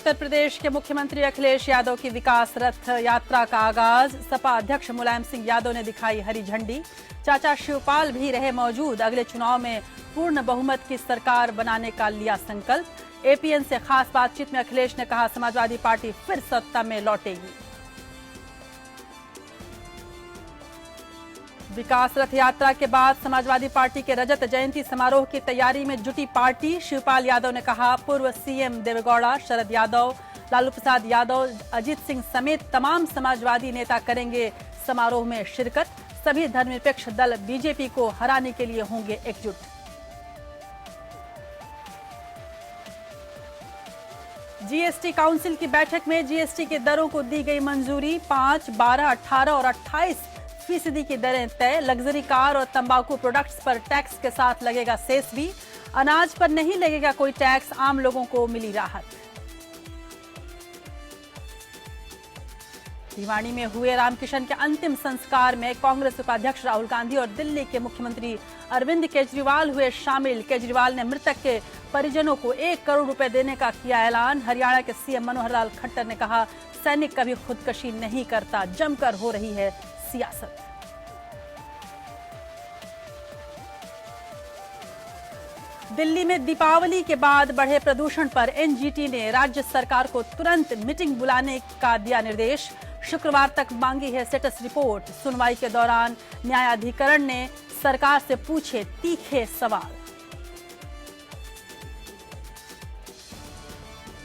उत्तर प्रदेश के मुख्यमंत्री अखिलेश यादव की विकास रथ यात्रा का आगाज। सपा अध्यक्ष मुलायम सिंह यादव ने दिखाई हरी झंडी। चाचा शिवपाल भी रहे मौजूद। अगले चुनाव में पूर्ण बहुमत की सरकार बनाने का लिया संकल्प। एपीएन से खास बातचीत में अखिलेश ने कहा, समाजवादी पार्टी फिर सत्ता में लौटेगी। विकास रथ यात्रा के बाद समाजवादी पार्टी के रजत जयंती समारोह की तैयारी में जुटी पार्टी। शिवपाल यादव ने कहा, पूर्व सीएम देवेगौड़ा, शरद यादव, लालू प्रसाद यादव, अजीत सिंह समेत तमाम समाजवादी नेता करेंगे समारोह में शिरकत। सभी धर्मनिरपेक्ष दल बीजेपी को हराने के लिए होंगे एकजुट। जीएसटी काउंसिल की बैठक में जीएसटी की दरों को दी गई मंजूरी। 5, 12, 18 और 28% की दरें तय। लग्जरी कार और तंबाकू प्रोडक्ट्स पर टैक्स के साथ लगेगा सेस भी। अनाज पर नहीं लगेगा कोई टैक्स, आम लोगों को मिली राहत। भिवाड़ी में हुए रामकिशन के अंतिम संस्कार में कांग्रेस उपाध्यक्ष राहुल गांधी और दिल्ली के मुख्यमंत्री अरविंद केजरीवाल हुए शामिल। केजरीवाल ने मृतक के परिजनों को 1 करोड़ रुपए देने का किया ऐलान। हरियाणा के सीएम मनोहर लाल खट्टर ने कहा, सैनिक कभी खुदकशी नहीं करता, जमकर हो रही है सियासत। दिल्ली में दीपावली के बाद बढ़े प्रदूषण पर एनजीटी ने राज्य सरकार को तुरंत मीटिंग बुलाने का दिया निर्देश। शुक्रवार तक मांगी है स्टेटस रिपोर्ट। सुनवाई के दौरान न्यायाधिकरण ने सरकार से पूछे तीखे सवाल।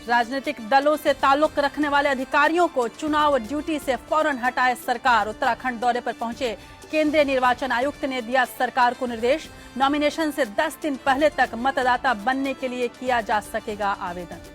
राजनीतिक दलों से ताल्लुक रखने वाले अधिकारियों को चुनाव ड्यूटी से फौरन हटाए सरकार। उत्तराखंड दौरे पर पहुंचे केंद्रीय निर्वाचन आयुक्त ने दिया सरकार को निर्देश। नॉमिनेशन से 10 दिन पहले तक मतदाता बनने के लिए किया जा सकेगा आवेदन।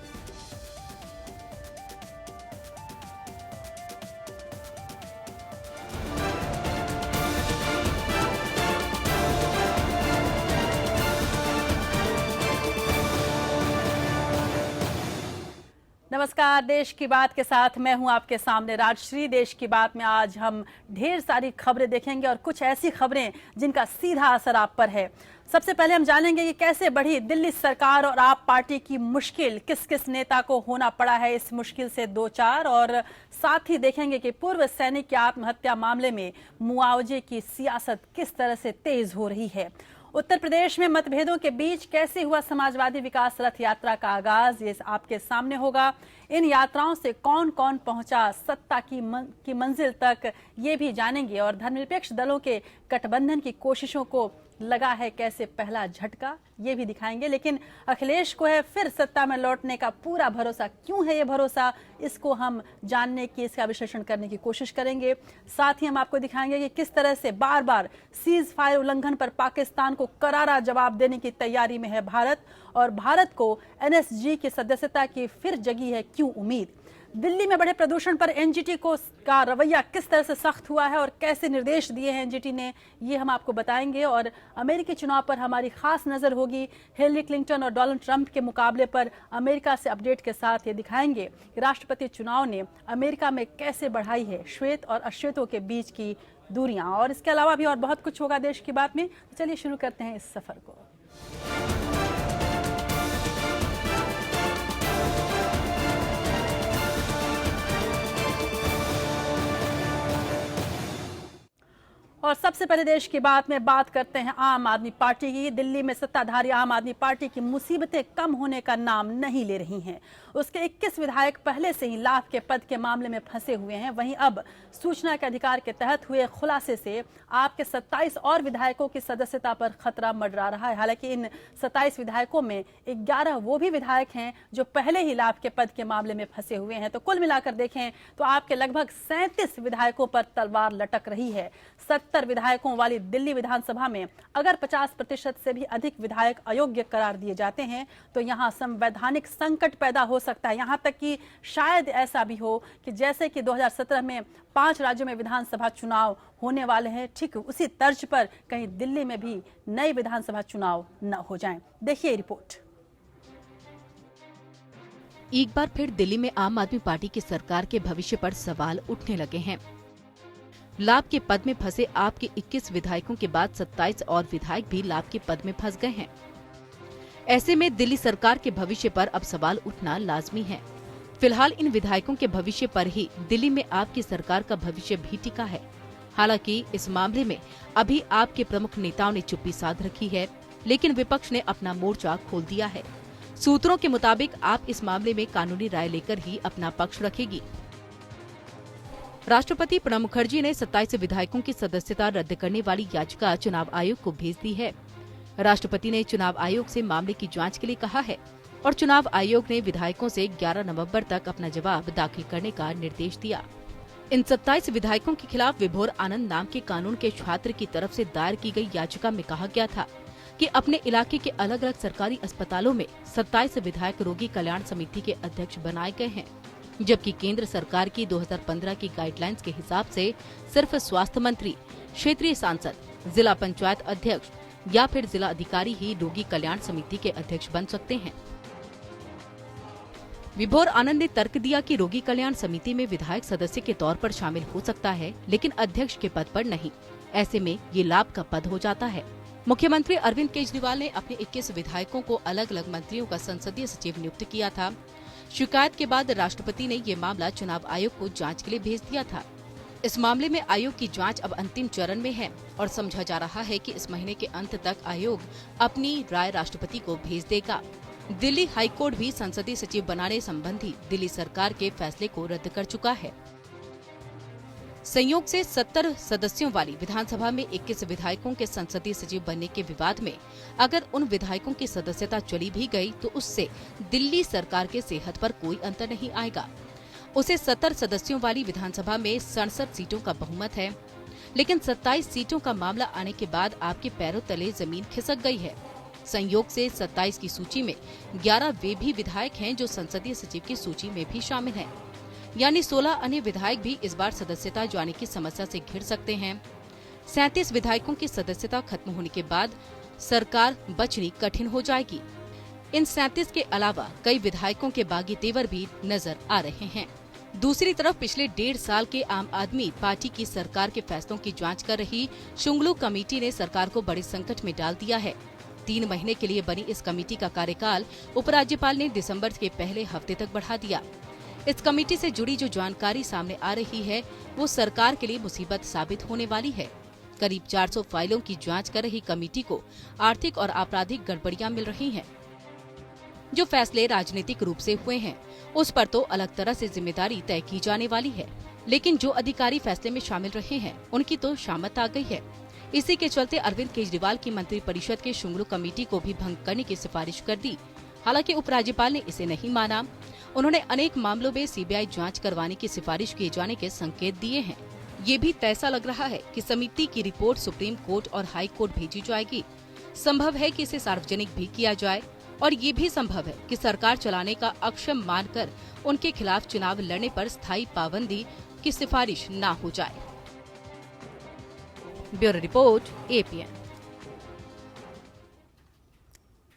नमस्कार, देश की बात के साथ मैं हूं आपके सामने राजश्री। देश की बात में आज हम ढेर सारी खबरें देखेंगे और कुछ ऐसी खबरें जिनका सीधा असर आप पर है। सबसे पहले हम जानेंगे कि कैसे बढ़ी दिल्ली सरकार और आप पार्टी की मुश्किल, किस किस नेता को होना पड़ा है इस मुश्किल से दो चार, और साथ ही देखेंगे कि पूर्व सैनिक की आत्महत्या मामले में मुआवजे की सियासत किस तरह से तेज हो रही है। उत्तर प्रदेश में मतभेदों के बीच कैसे हुआ समाजवादी विकास रथ यात्रा का आगाज, ये आपके सामने होगा। इन यात्राओं से कौन कौन पहुंचा सत्ता की मंजिल तक, ये भी जानेंगे। और धर्मनिरपेक्ष दलों के गठबंधन की कोशिशों को लगा है कैसे पहला झटका, ये भी दिखाएंगे। लेकिन अखिलेश को है फिर सत्ता में लौटने का पूरा भरोसा। क्यों है ये भरोसा, इसको हम जानने की, इसका विश्लेषण करने की कोशिश करेंगे। साथ ही हम आपको दिखाएंगे कि किस तरह से बार बार सीज फायर उल्लंघन पर पाकिस्तान को करारा जवाब देने की तैयारी में है भारत, और भारत को एनएसजी की सदस्यता की फिर जगी है क्यों उम्मीद। दिल्ली में बढ़े प्रदूषण पर एनजीटी का रवैया किस तरह से सख्त हुआ है और कैसे निर्देश दिए हैं एनजीटी ने, ये हम आपको बताएंगे। और अमेरिकी चुनाव पर हमारी खास नजर होगी। हिलरी क्लिंटन और डोनाल्ड ट्रंप के मुकाबले पर अमेरिका से अपडेट के साथ ये दिखाएंगे कि राष्ट्रपति चुनाव ने अमेरिका में कैसे बढ़ाई है श्वेत और अश्वेतों के बीच की दूरियां। और इसके अलावा भी और बहुत कुछ होगा देश की बात में। तो चलिए शुरू करते हैं इस सफर को। और सबसे पहले देश की बात में बात करते हैं आम आदमी पार्टी की। दिल्ली में सत्ताधारी आम आदमी पार्टी की मुसीबतें कम होने का नाम नहीं ले रही हैं। उसके 21 विधायक पहले से ही लाभ के पद के मामले में फंसे हुए हैं। वहीं अब सूचना के अधिकार के तहत हुए खुलासे से आपके 27 और विधायकों की सदस्यता पर खतरा मंडरा रहा है। हालांकि इन 27 विधायकों में 11 वो भी विधायक हैं जो पहले ही लाभ के पद के मामले में फंसे हुए हैं। तो कुल मिलाकर देखें तो आपके लगभग 37 विधायकों पर तलवार लटक रही है। 70 विधायकों वाली दिल्ली विधानसभा में अगर 50% से भी अधिक विधायक अयोग्य करार दिए जाते हैं तो यहां संवैधानिक संकट पैदा हो सकता है। यहां तक कि शायद ऐसा भी हो कि जैसे कि 2017 में 5 राज्यों में विधानसभा चुनाव होने वाले हैं, ठीक उसी तर्ज पर कहीं दिल्ली में भी नए विधानसभा चुनाव न हो जाएं। देखिए रिपोर्ट। एक बार फिर दिल्ली में आम आदमी पार्टी की सरकार के भविष्य पर सवाल उठने लगे हैं। लाभ के पद में फंसे आपके 21 विधायकों के बाद 27 और विधायक भी लाभ के पद में फंस गए हैं। ऐसे में दिल्ली सरकार के भविष्य पर अब सवाल उठना लाजमी है। फिलहाल इन विधायकों के भविष्य पर ही दिल्ली में आपकी सरकार का भविष्य भी टिका है। हालांकि इस मामले में अभी आपके प्रमुख नेताओं ने चुप्पी साध रखी है, लेकिन विपक्ष ने अपना मोर्चा खोल दिया है। सूत्रों के मुताबिक आप इस मामले में कानूनी राय लेकर ही अपना पक्ष रखेगी। राष्ट्रपति प्रणब मुखर्जी ने 27 विधायकों की सदस्यता रद्द करने वाली याचिका चुनाव आयोग को भेज दी है। राष्ट्रपति ने चुनाव आयोग से मामले की जांच के लिए कहा है और चुनाव आयोग ने विधायकों से 11 नवंबर तक अपना जवाब दाखिल करने का निर्देश दिया। इन 27 विधायकों के खिलाफ विभोर आनंद नाम के कानून के छात्र की तरफ से दायर की गई याचिका में कहा गया था कि अपने इलाके के अलग अलग सरकारी अस्पतालों में 27 विधायक रोगी कल्याण समिति के अध्यक्ष बनाए गए हैं, जबकि केंद्र सरकार की 2015 की गाइडलाइंस के हिसाब से सिर्फ स्वास्थ्य मंत्री, क्षेत्रीय सांसद, जिला पंचायत अध्यक्ष या फिर जिला अधिकारी ही रोगी कल्याण समिति के अध्यक्ष बन सकते हैं। विभोर आनंद ने तर्क दिया कि रोगी कल्याण समिति में विधायक सदस्य के तौर पर शामिल हो सकता है, लेकिन अध्यक्ष के पद पर नहीं। ऐसे में ये लाभ का पद हो जाता है। मुख्यमंत्री अरविंद केजरीवाल ने अपने 21 विधायकों को अलग अलग मंत्रियों का संसदीय सचिव नियुक्त किया था। शिकायत के बाद राष्ट्रपति ने ये मामला चुनाव आयोग को जांच के लिए भेज दिया था। इस मामले में आयोग की जांच अब अंतिम चरण में है और समझा जा रहा है कि इस महीने के अंत तक आयोग अपनी राय राष्ट्रपति को भेज देगा। दिल्ली हाई कोर्ट भी संसदीय सचिव बनाने संबंधी दिल्ली सरकार के फैसले को रद्द कर चुका है। संयोग से 70 सदस्यों वाली विधानसभा में 21 विधायकों के संसदीय सचिव बनने के विवाद में अगर उन विधायकों की सदस्यता चली भी गई तो उससे दिल्ली सरकार के सेहत पर कोई अंतर नहीं आएगा। उसे 70 सदस्यों वाली विधानसभा में 67 सीटों का बहुमत है, लेकिन 27 सीटों का मामला आने के बाद आपके पैरों तले जमीन खिसक गई है। संयोग से 27 की सूची में 11 वे भी विधायक हैं जो संसदीय सचिव की सूची में भी शामिल हैं। यानी 16 अन्य विधायक भी इस बार सदस्यता जाने की समस्या से घिर सकते हैं। 37 विधायकों की सदस्यता खत्म होने के बाद सरकार बचनी कठिन हो जाएगी। इन 37 के अलावा कई विधायकों के बागी तेवर भी नजर आ रहे हैं। दूसरी तरफ पिछले 1.5 साल के आम आदमी पार्टी की सरकार के फैसलों की जांच कर रही शुंगलू कमेटी ने सरकार को बड़े संकट में डाल दिया है। 3 महीने के लिए बनी इस कमेटी का कार्यकाल उपराज्यपाल ने दिसंबर के पहले हफ्ते तक बढ़ा दिया। इस कमेटी से जुड़ी जो जानकारी सामने आ रही है वो सरकार के लिए मुसीबत साबित होने वाली है। करीब 400 फाइलों की जांच कर रही कमेटी को आर्थिक और आपराधिक गड़बड़ियां मिल रही हैं। जो फैसले राजनीतिक रूप से हुए हैं उस पर तो अलग तरह से जिम्मेदारी तय की जाने वाली है, लेकिन जो अधिकारी फैसले में शामिल रहे हैं उनकी तो शामत आ गई है। इसी के चलते अरविंद केजरीवाल की मंत्रिपरिषद के शुंगलू कमेटी को भी भंग करने की सिफारिश कर दी। हालांकि उपराज्यपाल ने इसे नहीं माना। उन्होंने अनेक मामलों में सीबीआई जांच करवाने की सिफारिश किए जाने के संकेत दिए हैं। ये भी तैसा लग रहा है कि समिति की रिपोर्ट सुप्रीम कोर्ट और हाई कोर्ट भेजी जाएगी। संभव है कि इसे सार्वजनिक भी किया जाए और ये भी संभव है कि सरकार चलाने का अक्षम मानकर उनके खिलाफ चुनाव लड़ने पर स्थायी पाबंदी की सिफारिश न हो जाए। Bureau report, APN.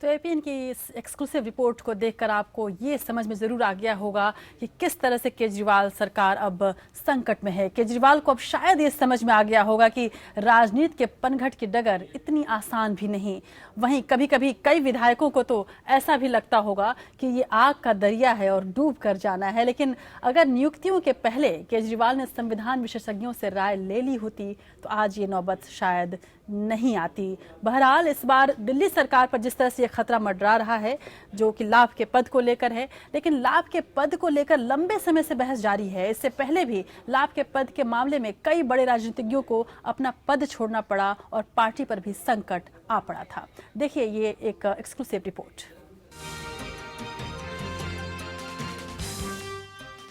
तो एपीएन की इस एक्सक्लूसिव रिपोर्ट को देखकर आपको ये समझ में जरूर आ गया होगा कि किस तरह से केजरीवाल सरकार अब संकट में है। केजरीवाल को अब शायद ये समझ में आ गया होगा कि राजनीति के पनघट की डगर इतनी आसान भी नहीं। वहीं कभी कभी कई विधायकों को तो ऐसा भी लगता होगा कि ये आग का दरिया है और डूब कर जाना है। लेकिन अगर नियुक्तियों के पहले केजरीवाल ने संविधान विशेषज्ञों से राय ले ली होती तो आज ये नौबत शायद नहीं आती। बहरहाल इस बार दिल्ली सरकार पर जिस तरह से ये खतरा मंडरा रहा है जो कि लाभ के पद को लेकर है, लेकिन लाभ के पद को लेकर लंबे समय से बहस जारी है। इससे पहले भी लाभ के पद के मामले में कई बड़े राजनीतिज्ञों को अपना पद छोड़ना पड़ा और पार्टी पर भी संकट आ पड़ा था। देखिए ये एक एक्सक्लूसिव रिपोर्ट।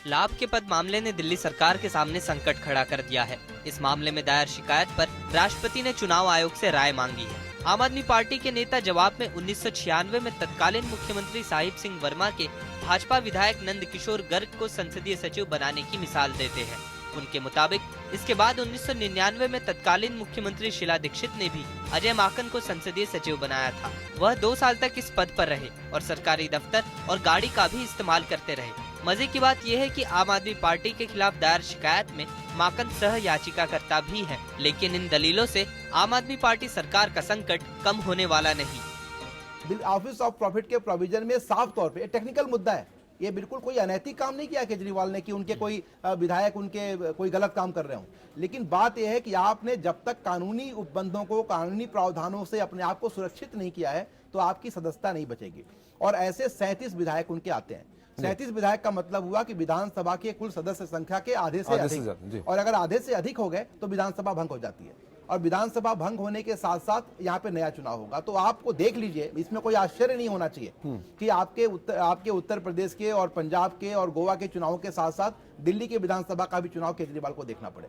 लाभ के पद मामले ने दिल्ली सरकार के सामने संकट खड़ा कर दिया है। इस मामले में दायर शिकायत पर राष्ट्रपति ने चुनाव आयोग से राय मांगी है। आम आदमी पार्टी के नेता जवाब में 1996 में तत्कालीन मुख्यमंत्री साहिब सिंह वर्मा के भाजपा विधायक नंद किशोर गर्ग को संसदीय सचिव बनाने की मिसाल देते हैं। उनके मुताबिक इसके बाद 1999 में तत्कालीन मुख्यमंत्री शीला दीक्षित ने भी अजय माकन को संसदीय सचिव बनाया था। वह 2 साल तक इस पद पर रहे और सरकारी दफ्तर और गाड़ी का भी इस्तेमाल करते रहे। मजे की बात यह है कि आम आदमी पार्टी के खिलाफ दायर शिकायत में माकन सह याचिकाकर्ता भी है, लेकिन इन दलीलों से आम आदमी पार्टी सरकार का संकट कम होने वाला नहीं। ऑफिस ऑफ प्रॉफिट के प्रोविजन में साफ तौर पे टेक्निकल मुद्दा है, ये बिल्कुल कोई अनैतिक काम नहीं किया केजरीवाल ने कि उनके कोई विधायक उनके कोई गलत काम कर रहे हों, लेकिन बात यह है कि आपने जब तक कानूनी उपबंधों को, कानूनी प्रावधानों से अपने आप को सुरक्षित नहीं किया है तो आपकी सदस्यता नहीं बचेगी। और ऐसे 37 विधायक उनके आते हैं। 37 विधायक का मतलब हुआ कि विधानसभा के कुल सदस्य संख्या के आधे से अधिक, और अगर आधे से अधिक हो गए तो विधानसभा भंग हो जाती है, और विधानसभा भंग होने के साथ साथ यहाँ पे नया चुनाव होगा। तो आपको देख लीजिए, इसमें कोई आश्चर्य नहीं होना चाहिए कि आपके उत्तर प्रदेश के और पंजाब के और गोवा के चुनावों के साथ साथ दिल्ली के विधानसभा का भी चुनाव केजरीवाल को देखना पड़े।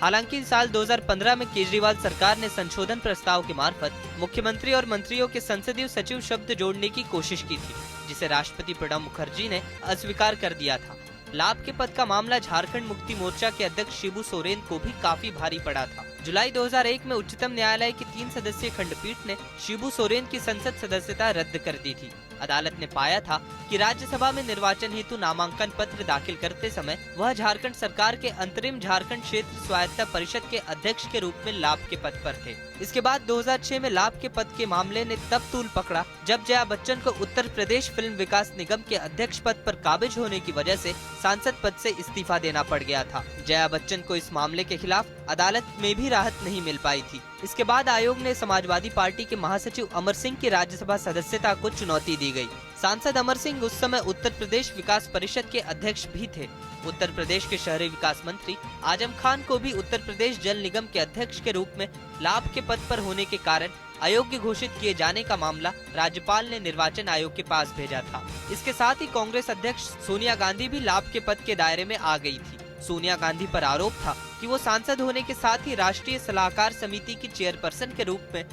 हालांकि साल 2015 में केजरीवाल सरकार ने संशोधन प्रस्ताव के मार्फत मुख्यमंत्री और मंत्रियों के संसदीय सचिव शब्द जोड़ने की कोशिश की थी, जिसे राष्ट्रपति प्रणब मुखर्जी ने अस्वीकार कर दिया था। लाभ के पद का मामला झारखंड मुक्ति मोर्चा के अध्यक्ष शिबू सोरेन को भी काफी भारी पड़ा था। जुलाई 2001 में उच्चतम न्यायालय की 3 सदस्यीय खंडपीठ ने शिबू सोरेन की संसद सदस्यता रद्द कर दी थी। अदालत ने पाया था कि राज्यसभा में निर्वाचन हेतु नामांकन पत्र दाखिल करते समय वह झारखंड सरकार के अंतरिम झारखंड क्षेत्र स्वायत्तता परिषद के अध्यक्ष के रूप में लाभ के पद पर थे। इसके बाद 2006 में लाभ के पद के मामले ने तब तूल पकड़ा जब जया बच्चन को उत्तर प्रदेश फिल्म विकास निगम के अध्यक्ष पद पर काबिज होने की वजह से सांसद पद से इस्तीफा देना पड़ गया था। जया बच्चन को इस मामले के खिलाफ अदालत में भी राहत नहीं मिल पाई थी। इसके बाद आयोग ने समाजवादी पार्टी के महासचिव अमर सिंह की राज्यसभा सदस्यता को चुनौती दी गई। सांसद अमर सिंह उस समय उत्तर प्रदेश विकास परिषद के अध्यक्ष भी थे। उत्तर प्रदेश के शहरी विकास मंत्री आजम खान को भी उत्तर प्रदेश जल निगम के अध्यक्ष के रूप में लाभ के पद पर होने के कारण अयोग्य घोषित किए जाने का मामला राज्यपाल ने निर्वाचन आयोग के पास भेजा था। इसके साथ ही कांग्रेस अध्यक्ष सोनिया गांधी भी लाभ के पद के दायरे में आ गई थी। सोनिया गांधी पर आरोप था कि वो सांसद होने के साथ ही राष्ट्रीय सलाहकार समिति की चेयरपर्सन के रूप में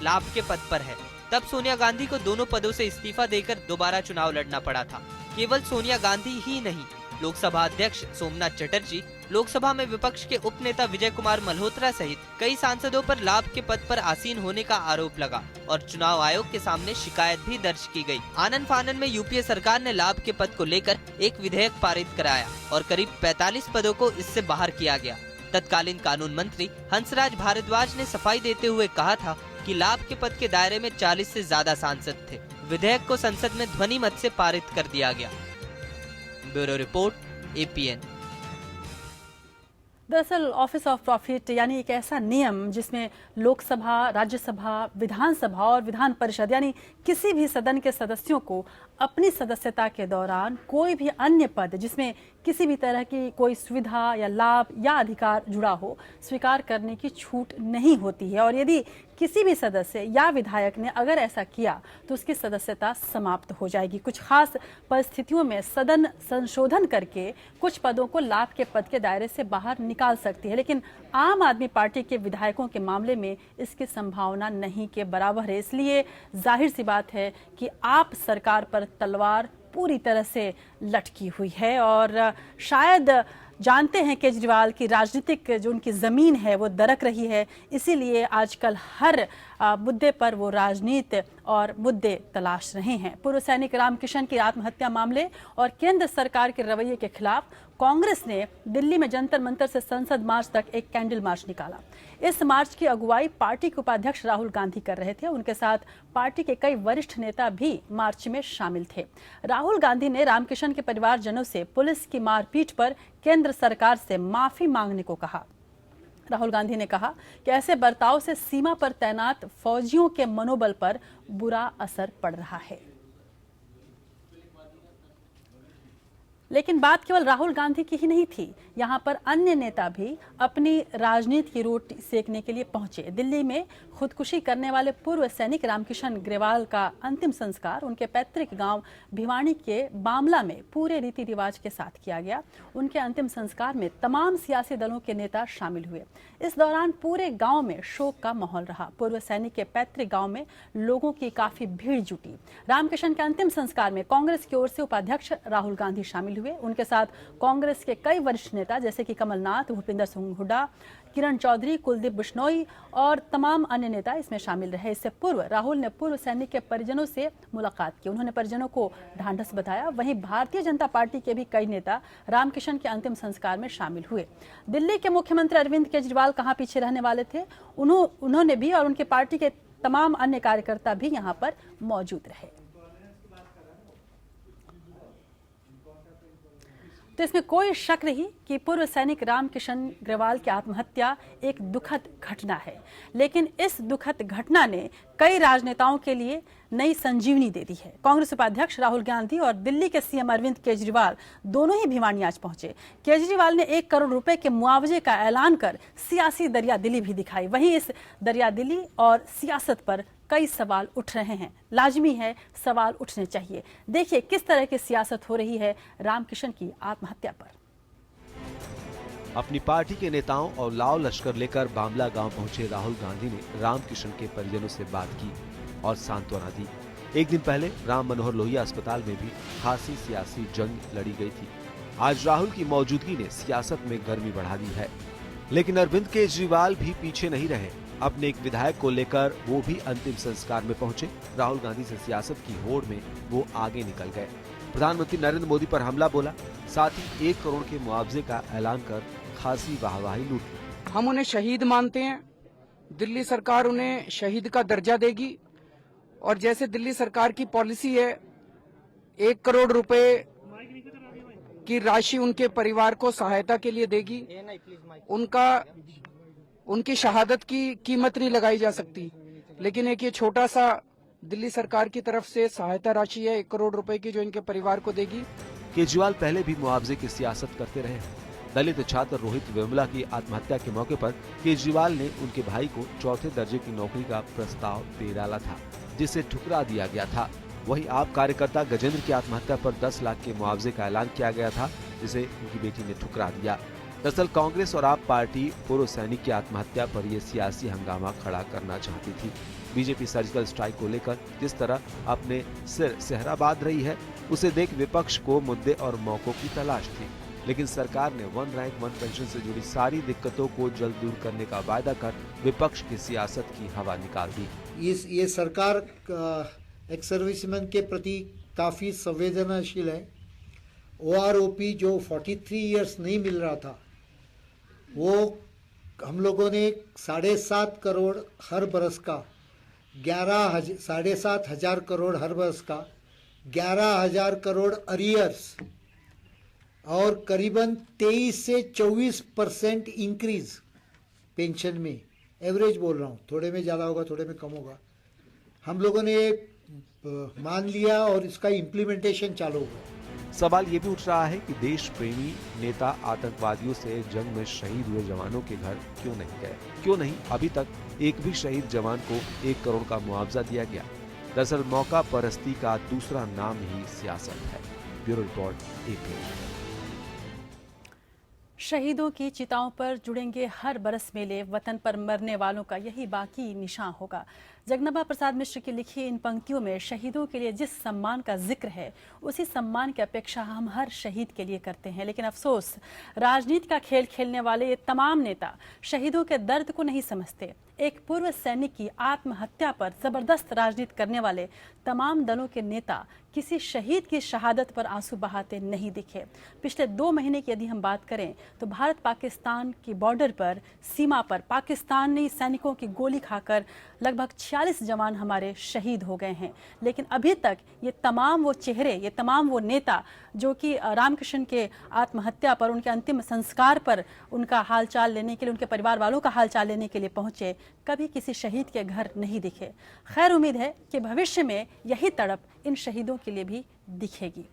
लाभ के पद पर है। तब सोनिया गांधी को दोनों पदों से इस्तीफा देकर दोबारा चुनाव लड़ना पड़ा था। केवल सोनिया गांधी ही नहीं, लोकसभा अध्यक्ष सोमनाथ चटर्जी, लोकसभा में विपक्ष के उपनेता विजय कुमार मल्होत्रा सहित कई सांसदों पर लाभ के पद पर आसीन होने का आरोप लगा और चुनाव आयोग के सामने शिकायत भी दर्ज की गई। आनन फानन में यूपीए सरकार ने लाभ के पद को लेकर एक विधेयक पारित कराया और करीब 45 पदों को इससे बाहर किया गया। तत्कालीन कानून मंत्री हंसराज भारद्वाज ने सफाई देते हुए कहा था कि लाभ के पद के दायरे में 40 से ज्यादा सांसद थे। विधेयक को संसद में ध्वनि मत से पारित कर दिया गया। Bureau report, APN। दरअसल ऑफिस ऑफ प्रॉफिट यानी एक ऐसा नियम जिसमें लोकसभा, राज्यसभा, विधानसभा और विधान परिषद यानी किसी भी सदन के सदस्यों को अपनी सदस्यता के दौरान कोई भी अन्य पद जिसमें किसी भी तरह की कोई सुविधा या लाभ या अधिकार जुड़ा हो स्वीकार करने की छूट नहीं होती है, और यदि किसी भी सदस्य या विधायक ने अगर ऐसा किया तो उसकी सदस्यता समाप्त हो जाएगी। कुछ खास परिस्थितियों में सदन संशोधन करके कुछ पदों को लाभ के पद के दायरे से बाहर निकाल सकती है, लेकिन आम आदमी पार्टी के विधायकों के मामले में इसकी संभावना नहीं के बराबर है। इसलिए जाहिर सी बात है कि आप सरकार पर तलवार पूरी तरह से लटकी हुई है, और शायद जानते हैं केजरीवाल की राजनीतिक जो उनकी ज़मीन है वो दरक रही है, इसीलिए आजकल हर मुद्दे पर वो राजनीति और मुद्दे तलाश रहे हैं। पूर्व सैनिक रामकिशन की आत्महत्या मामले और केंद्र सरकार के रवैये के खिलाफ कांग्रेस ने दिल्ली में जंतर मंतर से संसद मार्च तक एक कैंडल मार्च निकाला। इस मार्च की अगुवाई पार्टी के उपाध्यक्ष राहुल गांधी कर रहे थे। उनके साथ पार्टी के कई वरिष्ठ नेता भी मार्च में शामिल थे। राहुल गांधी ने रामकिशन के परिवारजनों से पुलिस की मारपीट पर केंद्र सरकार से माफी मांगने को कहा। राहुल गांधी ने कहा कि ऐसे बर्ताव से सीमा पर तैनात फौजियों के मनोबल पर बुरा असर पड़ रहा है। लेकिन बात केवल राहुल गांधी की ही नहीं थी। यहाँ पर अन्य नेता भी अपनी राजनीति की रोटी सेकने के लिए पहुंचे। दिल्ली में खुदकुशी करने वाले पूर्व सैनिक रामकिशन ग्रेवाल का अंतिम संस्कार उनके पैतृक गांव भिवानी के बामला में पूरे रीति रिवाज के साथ किया गया। उनके अंतिम संस्कार में तमाम सियासी दलों के नेता शामिल हुए। इस दौरान पूरे गांव में शोक का माहौल रहा। पूर्व सैनिक के पैतृक गांव में लोगों की काफी भीड़ जुटी। रामकिशन के अंतिम संस्कार में कांग्रेस की ओर से उपाध्यक्ष राहुल गांधी शामिल हुए। उनके साथ कांग्रेस के कई वरिष्ठ नेता जैसे कि कमलनाथ, भूपिंदर सिंह हुड्डा, किरण चौधरी, कुलदीप बिश्नोई और तमाम अन्य नेता इसमें शामिल रहे। इससे पूर्व राहुल ने पूर्व सैनिक के परिजनों से मुलाकात की। उन्होंने परिजनों को ढांढस बताया। वहीं भारतीय जनता पार्टी के भी कई नेता रामकिशन के अंतिम संस्कार में शामिल हुए। दिल्ली के मुख्यमंत्री अरविंद केजरीवाल कहां पीछे रहने वाले थे, उन्होंने भी और उनके पार्टी के तमाम अन्य कार्यकर्ता भी यहां पर मौजूद रहे। तो इसमें कोई शक नहीं कि पूर्व सैनिक रामकिशन ग्रेवाल की आत्महत्या एक दुखद घटना है, लेकिन इस दुखद घटना ने कई राजनेताओं के लिए नई संजीवनी दे दी है। कांग्रेस उपाध्यक्ष राहुल गांधी और दिल्ली के सीएम अरविंद केजरीवाल दोनों ही भिवानी आज पहुंचे। केजरीवाल ने 1 करोड़ रुपए के मुआवजे का ऐलान कर सियासी दरियादिली भी दिखाई। वहीं इस दरियादिली और सियासत पर कई सवाल उठ रहे हैं। लाजमी है, सवाल उठने चाहिए। देखिए किस तरह की सियासत हो रही है रामकिशन की आत्महत्या पर। अपनी पार्टी के नेताओं और लाव लश्कर लेकर बामला गांव पहुंचे राहुल गांधी ने रामकिशन के परिजनों से बात की और सांत्वना दी। एक दिन पहले राम मनोहर लोहिया अस्पताल में भी खासी सियासी जंग लड़ी गई थी। आज राहुल की मौजूदगी ने सियासत में गर्मी बढ़ा दी है, लेकिन अरविंद केजरीवाल भी पीछे नहीं रहे। अपने एक विधायक को लेकर वो भी अंतिम संस्कार में पहुंचे। राहुल गांधी से सियासत की होड़ में वो आगे निकल गए। प्रधानमंत्री नरेंद्र मोदी पर हमला बोला, साथ ही 1 करोड़ के मुआवजे का ऐलान कर खासी वाहवाही लूट ली। हम उन्हें शहीद मानते हैं। दिल्ली सरकार उन्हें शहीद का दर्जा देगी और जैसे दिल्ली सरकार की पॉलिसी है 1 करोड़ रुपए की राशि उनके परिवार को सहायता के लिए देगी। उनकी शहादत की कीमत नहीं लगाई जा सकती, लेकिन एक ये छोटा सा दिल्ली सरकार की तरफ से सहायता राशि है 1 करोड़ रुपए की जो इनके परिवार को देगी। केजरीवाल पहले भी मुआवजे की सियासत करते रहे। दलित छात्र रोहित वेमुला की आत्महत्या के मौके पर केजरीवाल ने उनके भाई को 4थे दर्जे की नौकरी का प्रस्ताव दे डाला था, जिसे ठुकरा दिया गया था। वहीं आप कार्यकर्ता गजेंद्र की आत्महत्या पर 10 लाख के मुआवजे का ऐलान किया गया था, जिसे उनकी बेटी ने ठुकरा दिया। दरअसल कांग्रेस और आप पार्टी पूर्व सैनिक की आत्महत्या पर यह सियासी हंगामा खड़ा करना चाहती थी। बीजेपी सर्जिकल स्ट्राइक को लेकर जिस तरह अपने सिर सेहरा बांध रही है, उसे देख विपक्ष को मुद्दे और मौकों की तलाश थी, लेकिन सरकार ने 1 रैंक 1 पेंशन से जुड़ी सारी दिक्कतों को जल्द दूर करने का वायदा कर विपक्ष की सियासत की हवा निकाल दी। ये सरकार एक सर्विसमैन के प्रति काफी संवेदनशील है। OROP जो 43 इयर्स नहीं मिल रहा था, वो हम लोगों ने 7.5 करोड़ हर बरस का 7,500 करोड़ हर बरस का 11,000 करोड़ अरियर्स और करीबन 23 से 24% इंक्रीज पेंशन में, एवरेज बोल रहा हूँ, थोड़े में ज़्यादा होगा थोड़े में कम होगा, हम लोगों ने मान लिया और इसका इम्प्लीमेंटेशन चालू हुआ। सवाल ये भी उठ रहा है कि देश प्रेमी नेता आतंकवादियों से जंग में शहीद हुए जवानों के घर क्यों नहीं गए? क्यों नहीं अभी तक एक भी शहीद जवान को 1 करोड़ का मुआवजा दिया गया? दरअसल मौका परस्ती का दूसरा नाम ही सियासत है। Bureau report AP। शहीदों की चिताओं पर जुड़ेंगे हर बरस मेले, वतन पर मरने वालों का यही बाकी निशान होगा। जगन्नाथ प्रसाद मिश्र की लिखी इन पंक्तियों में शहीदों के लिए जिस सम्मान का जिक्र है, उसी सम्मान की अपेक्षा हम हर शहीद के लिए करते हैं। लेकिन अफसोस, राजनीति का खेल खेलने वाले ये तमाम नेता शहीदों के दर्द को नहीं समझते। एक पूर्व सैनिक की आत्महत्या पर जबरदस्त राजनीति करने वाले तमाम दलों के नेता किसी शहीद की शहादत पर आंसू बहाते नहीं दिखे। पिछले 2 महीने की यदि हम बात करें तो भारत पाकिस्तान की बॉर्डर पर, सीमा पर पाकिस्तानी सैनिकों की गोली खाकर लगभग 46 जवान हमारे शहीद हो गए हैं। लेकिन अभी तक ये तमाम वो चेहरे, ये तमाम वो नेता जो कि रामकिशन के आत्महत्या पर, उनके अंतिम संस्कार पर उनका हालचाल लेने के लिए, उनके परिवार वालों का हालचाल लेने के लिए पहुंचे, कभी किसी शहीद के घर नहीं दिखे। खैर, उम्मीद है कि भविष्य में यही तड़प इन शहीदों के लिए भी दिखेगी।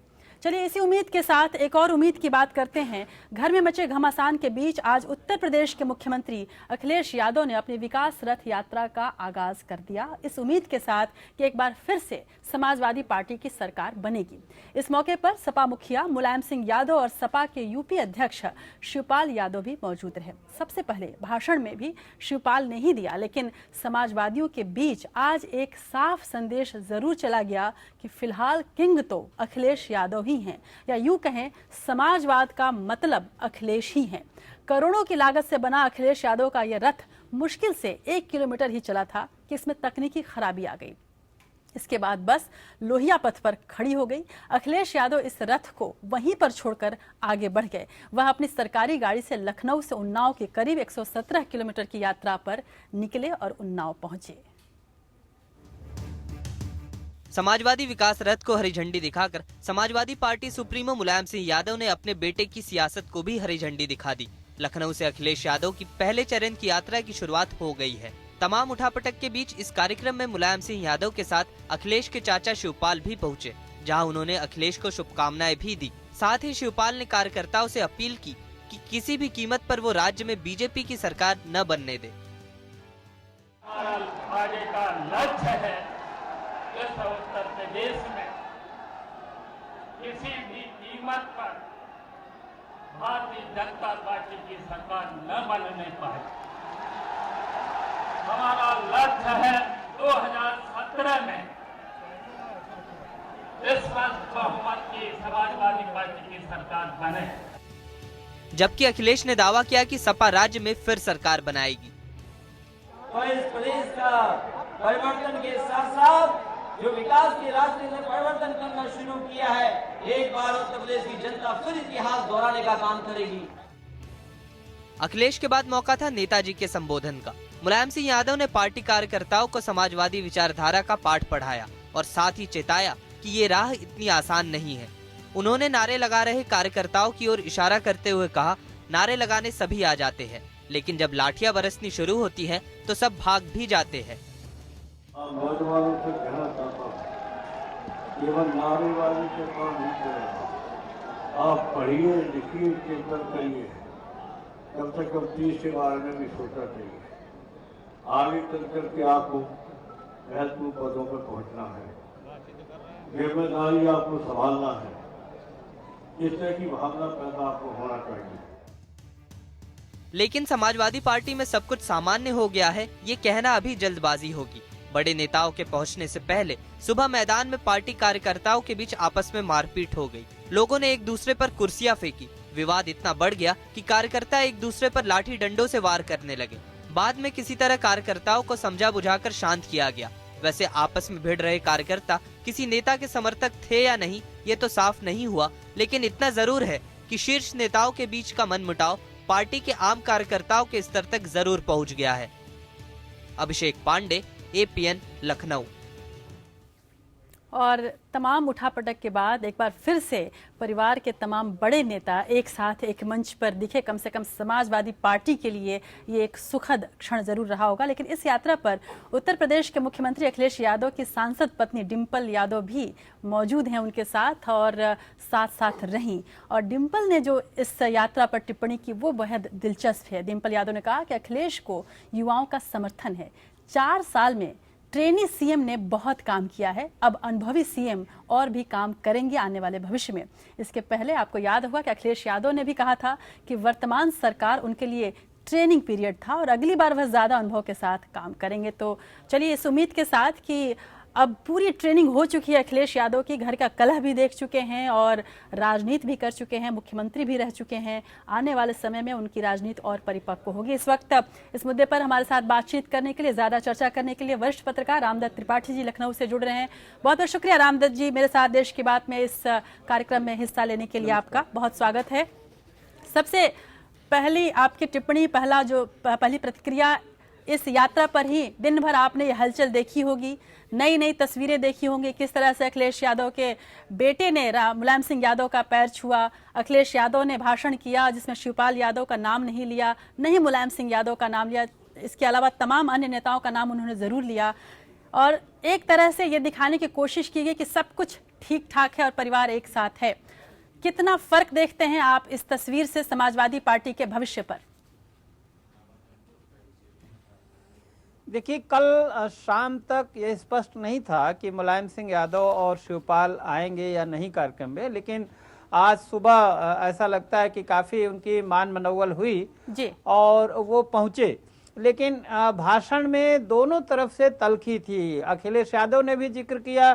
चलिए इसी उम्मीद के साथ एक और उम्मीद की बात करते हैं। घर में मचे घमासान के बीच आज उत्तर प्रदेश के मुख्यमंत्री अखिलेश यादव ने अपनी विकास रथ यात्रा का आगाज कर दिया, इस उम्मीद के साथ कि एक बार फिर से समाजवादी पार्टी की सरकार बनेगी। इस मौके पर सपा मुखिया मुलायम सिंह यादव और सपा के यूपी अध्यक्ष शिवपाल यादव भी मौजूद रहे। सबसे पहले भाषण में भी शिवपाल ने ही दिया, लेकिन समाजवादियों के बीच आज एक साफ संदेश जरूर चला गया कि फिलहाल किंग तो अखिलेश यादव ही हैं, या यूं कहें समाजवाद का मतलब अखिलेश ही हैं। करोड़ों की लागत से बना अखिलेश यादव का यह रथ मुश्किल से 1 किलोमीटर ही चला था कि इसमें तकनीकी खराबी आ गई। इसके बाद बस लोहिया पथ पर खड़ी हो गई। अखिलेश यादव इस रथ को वहीं पर छोड़कर आगे बढ़ गए। वह अपनी सरकारी गाड़ी से लखनऊ से उन्नाव के करीब 117 किलोमीटर की यात्रा पर निकले और उन्नाव पहुंचे। समाजवादी विकास रथ को हरी झंडी दिखाकर समाजवादी पार्टी सुप्रीमो मुलायम सिंह यादव ने अपने बेटे की सियासत को भी हरी झंडी दिखा दी। लखनऊ से अखिलेश यादव की पहले चरण की यात्रा की शुरुआत हो गई है। तमाम उठापटक के बीच इस कार्यक्रम में मुलायम सिंह यादव के साथ अखिलेश के चाचा शिवपाल भी पहुंचे, जहां उन्होंने अखिलेश को शुभकामनाएं भी दी। साथ ही शिवपाल ने कार्यकर्ताओं से अपील की कि किसी भी कीमत पर वो राज्य में बीजेपी की सरकार न बनने दे। आगे का लक्ष्य है इस उत्तर प्रदेश में किसी भी कीमत पर भारतीय जनता पार्टी की सरकार न बनने पाए। हमारा लक्ष्य है 2017 में स्पष्ट बहुमत की समाजवादी पार्टी की सरकार बने। जबकि अखिलेश ने दावा किया कि सपा राज्य में फिर सरकार बनाएगी। तो इस प्रदेश का परिवर्तन के साथ साथ जो विकास के रास्ते में परिवर्तन करना शुरू किया है, एक बार उत्तर प्रदेश की जनता फिर इतिहास दोहराने का काम करेगी। अखिलेश के बाद मौका था नेताजी के संबोधन का। मुलायम सिंह यादव ने पार्टी कार्यकर्ताओं को समाजवादी विचारधारा का पाठ पढ़ाया और साथ ही चेताया कि ये राह इतनी आसान नहीं है। उन्होंने नारे लगा रहे कार्यकर्ताओं की ओर इशारा करते हुए कहा, नारे लगाने सभी आ जाते हैं, लेकिन जब लाठियां बरसनी शुरू होती हैं, तो सब भाग भी जाते हैं। नौजवानों से कहना चाहता हूँ, केवल नारेबाजी से काम नहीं करेगा। आप पढ़िए, लिखिए, चिंतन करिए, कम से कम 30 के बारे में भी सोचना चाहिए। आगे चल करके आपको महत्वपूर्ण पदों पर पहुंचना है, जिम्मेदारी आपको संभालना है, इस तरह की भावना पैदा आपको होना चाहिए। लेकिन समाजवादी पार्टी में सब कुछ सामान्य हो गया है, ये कहना अभी जल्दबाजी होगी। बड़े नेताओं के पहुंचने से पहले सुबह मैदान में पार्टी कार्यकर्ताओं के बीच आपस में मारपीट हो गई। लोगों ने एक दूसरे पर कुर्सियां फेंकी। विवाद इतना बढ़ गया कि कार्यकर्ता एक दूसरे पर लाठी डंडों से वार करने लगे। बाद में किसी तरह कार्यकर्ताओं को समझा बुझाकर शांत किया गया। वैसे आपस में भिड़ रहे कार्यकर्ता किसी नेता के समर्थक थे या नहीं, ये तो साफ नहीं हुआ, लेकिन इतना जरूर है कि शीर्ष नेताओं के बीच का मनमुटाव पार्टी के आम कार्यकर्ताओं के स्तर तक जरूर पहुंच गया है। अभिषेक पांडे, APN, लखनऊ। और तमाम उठापटक के बाद एक बार फिर से परिवार के तमाम बड़े नेता एक साथ एक मंच पर दिखे। कम से कम समाजवादी पार्टी के लिए ये एक सुखद क्षण जरूर रहा होगा। लेकिन इस यात्रा पर उत्तर प्रदेश के मुख्यमंत्री अखिलेश यादव की सांसद पत्नी डिंपल यादव भी मौजूद हैं उनके साथ और साथ साथ रहीं। और डिंपल ने जो इस यात्रा पर टिप्पणी की वो बेहद दिलचस्प है। डिंपल यादव ने कहा कि अखिलेश को युवाओं का समर्थन है। 4 साल में ट्रेनी सीएम ने बहुत काम किया है, अब अनुभवी सीएम और भी काम करेंगे आने वाले भविष्य में। इसके पहले आपको याद होगा कि अखिलेश यादव ने भी कहा था कि वर्तमान सरकार उनके लिए ट्रेनिंग पीरियड था और अगली बार वह ज़्यादा अनुभव के साथ काम करेंगे। तो चलिए इस उम्मीद के साथ कि अब पूरी ट्रेनिंग हो चुकी है अखिलेश यादव की, घर का कलह भी देख चुके हैं और राजनीति भी कर चुके हैं, मुख्यमंत्री भी रह चुके हैं। आने वाले समय में उनकी राजनीति और परिपक्व होगी। इस वक्त इस मुद्दे पर हमारे साथ बातचीत करने के लिए, ज़्यादा चर्चा करने के लिए वरिष्ठ पत्रकार रामदत्त त्रिपाठी जी लखनऊ से जुड़ रहे हैं। बहुत बहुत शुक्रिया रामदत्त जी, मेरे साथ देश की बात में इस कार्यक्रम में हिस्सा लेने के लिए आपका बहुत स्वागत है। सबसे पहली आपकी टिप्पणी, पहली प्रतिक्रिया, इस यात्रा पर ही दिन भर आपने ये हलचल देखी होगी, नई नई तस्वीरें देखी होंगी, किस तरह से अखिलेश यादव के बेटे ने मुलायम सिंह यादव का पैर छुआ। अखिलेश यादव ने भाषण किया जिसमें शिवपाल यादव का नाम नहीं लिया, नहीं मुलायम सिंह यादव का नाम लिया। इसके अलावा तमाम अन्य नेताओं का नाम उन्होंने ज़रूर लिया और एक तरह से ये दिखाने की कोशिश की गई कि सब कुछ ठीक ठाक है और परिवार एक साथ है। कितना फर्क देखते हैं आप इस तस्वीर से समाजवादी पार्टी के भविष्य पर? देखिए, कल शाम तक ये स्पष्ट नहीं था कि मुलायम सिंह यादव और शिवपाल आएंगे या नहीं कार्यक्रम में, लेकिन आज सुबह ऐसा लगता है कि काफ़ी उनकी मान मनौवल हुई जी और वो पहुंचे। लेकिन भाषण में दोनों तरफ से तलखी थी। अखिलेश यादव ने भी जिक्र किया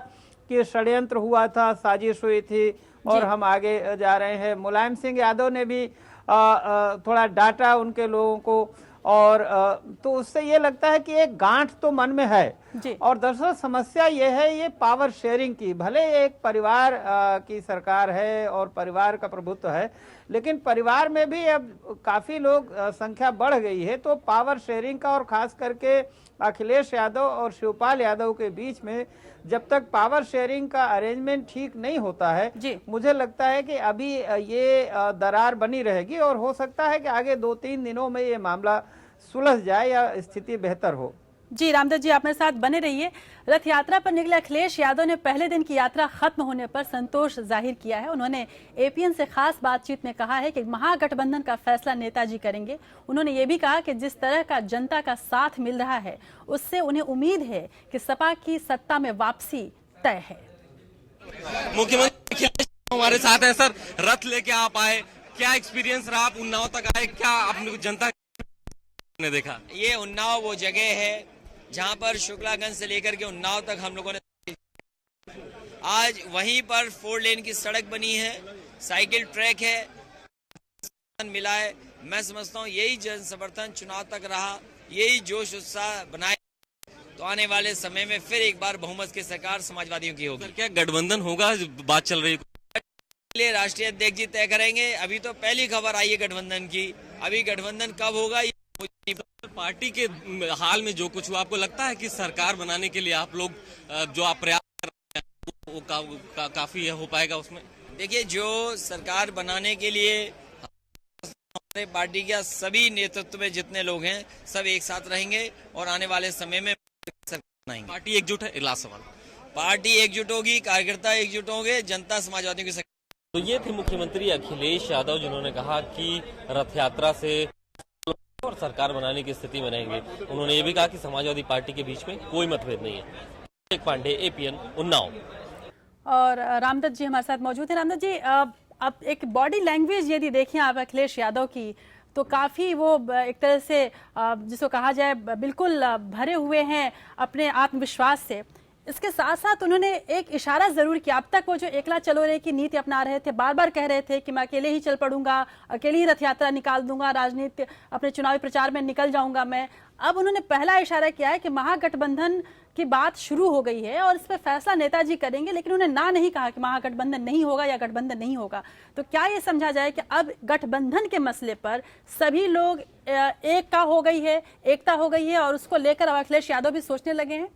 कि षड्यंत्र हुआ था, साजिश हुई थी और हम आगे जा रहे हैं। मुलायम सिंह यादव ने भी थोड़ा डांटा उनके लोगों को और तो उससे ये लगता है कि एक गांठ तो मन में है और दरअसल समस्या ये है ये पावर शेयरिंग की। भले एक परिवार की सरकार है और परिवार का प्रभुत्व है, लेकिन परिवार में भी अब काफी लोग संख्या बढ़ गई है, तो पावर शेयरिंग का और खास करके अखिलेश यादव और शिवपाल यादव के बीच में जब तक पावर शेयरिंग का अरेंजमेंट ठीक नहीं होता है, मुझे लगता है कि अभी ये दरार बनी रहेगी और हो सकता है कि आगे 2-3 दिनों में ये मामला सुलझ जाए या स्थिति बेहतर हो। जी रामदत्त जी, आप मेरे साथ बने रहिए। रथ यात्रा पर निकले अखिलेश यादव ने पहले दिन की यात्रा खत्म होने पर संतोष जाहिर किया है। उन्होंने एपीएन से खास बातचीत में कहा है कि महागठबंधन का फैसला नेताजी करेंगे। उन्होंने ये भी कहा कि जिस तरह का जनता का साथ मिल रहा है उससे उन्हें उम्मीद है कि सपा की सत्ता में वापसी तय है। मुख्यमंत्री अखिलेश हमारे साथ है। सर, रथ लेके आप आए, क्या एक्सपीरियंस रहा? आप उन्नाव तक आए, क्या आपने जनता ने देखा? ये उन्नाव वो जगह है जहां पर शुक्लागंज से लेकर के उन्नाव तक हम लोगों ने आज वहीं पर 4 लेन की सड़क बनी है, साइकिल ट्रैक है, मिला है। मैं समझता हूं यही जन समर्थन चुनाव तक रहा, यही जोश उत्साह बनाए तो आने वाले समय में फिर एक बार बहुमत की सरकार समाजवादियों की होगी। क्या गठबंधन होगा? बात चल रही है, राष्ट्रीय अध्यक्ष जी तय करेंगे। अभी तो पहली खबर आई है गठबंधन की, अभी गठबंधन कब होगा पार्टी के हाल में जो कुछ हुआ, आपको लगता है कि सरकार बनाने के लिए आप लोग जो आप प्रयास कर रहे हैं वो काफी हो पाएगा उसमें? देखिए, जो सरकार बनाने के लिए हमारे पार्टी के सभी नेतृत्व में जितने लोग हैं सब एक साथ रहेंगे और आने वाले समय में सरकार बनाएंगे। पार्टी एकजुट है? लास्ट सवाल। पार्टी एकजुट होगी, कार्यकर्ता एकजुट होंगे, जनता समाजवादियों की सरकार। तो ये थे मुख्यमंत्री अखिलेश यादव जिन्होंने कहा कि रथ यात्रा से और सरकार बनाने की स्थिति में रहेंगे। उन्होंने ये भी कहा कि समाजवादी पार्टी के बीच में कोई मतभेद नहीं है। एक पांडे, एपीएन, उन्नाव। और रामदत्त जी हमारे साथ मौजूद हैं। रामदत्त जी, अब एक बॉडी लैंग्वेज यदि देखें आप अखिलेश यादव की, तो काफ़ी वो एक तरह से जिसको कहा जाए बिल्कुल भरे हुए हैं अपने आत्मविश्वास से। इसके साथ साथ उन्होंने एक इशारा जरूर किया। अब तक वो जो एकला चलो रे की नीति अपना रहे थे, बार बार कह रहे थे कि मैं अकेले ही चल पड़ूंगा, अकेले ही रथ यात्रा निकाल दूंगा, राजनीति अपने चुनावी प्रचार में निकल जाऊंगा मैं। अब उन्होंने पहला इशारा किया है कि महागठबंधन की बात शुरू हो गई है और इस पर फैसला नेताजी करेंगे, लेकिन उन्होंने ना नहीं कहा कि महागठबंधन नहीं होगा या गठबंधन नहीं होगा। तो क्या ये समझा जाए कि अब गठबंधन के मसले पर सभी लोग एकता हो गई है और उसको लेकर अब अखिलेश यादव भी सोचने लगे हैं?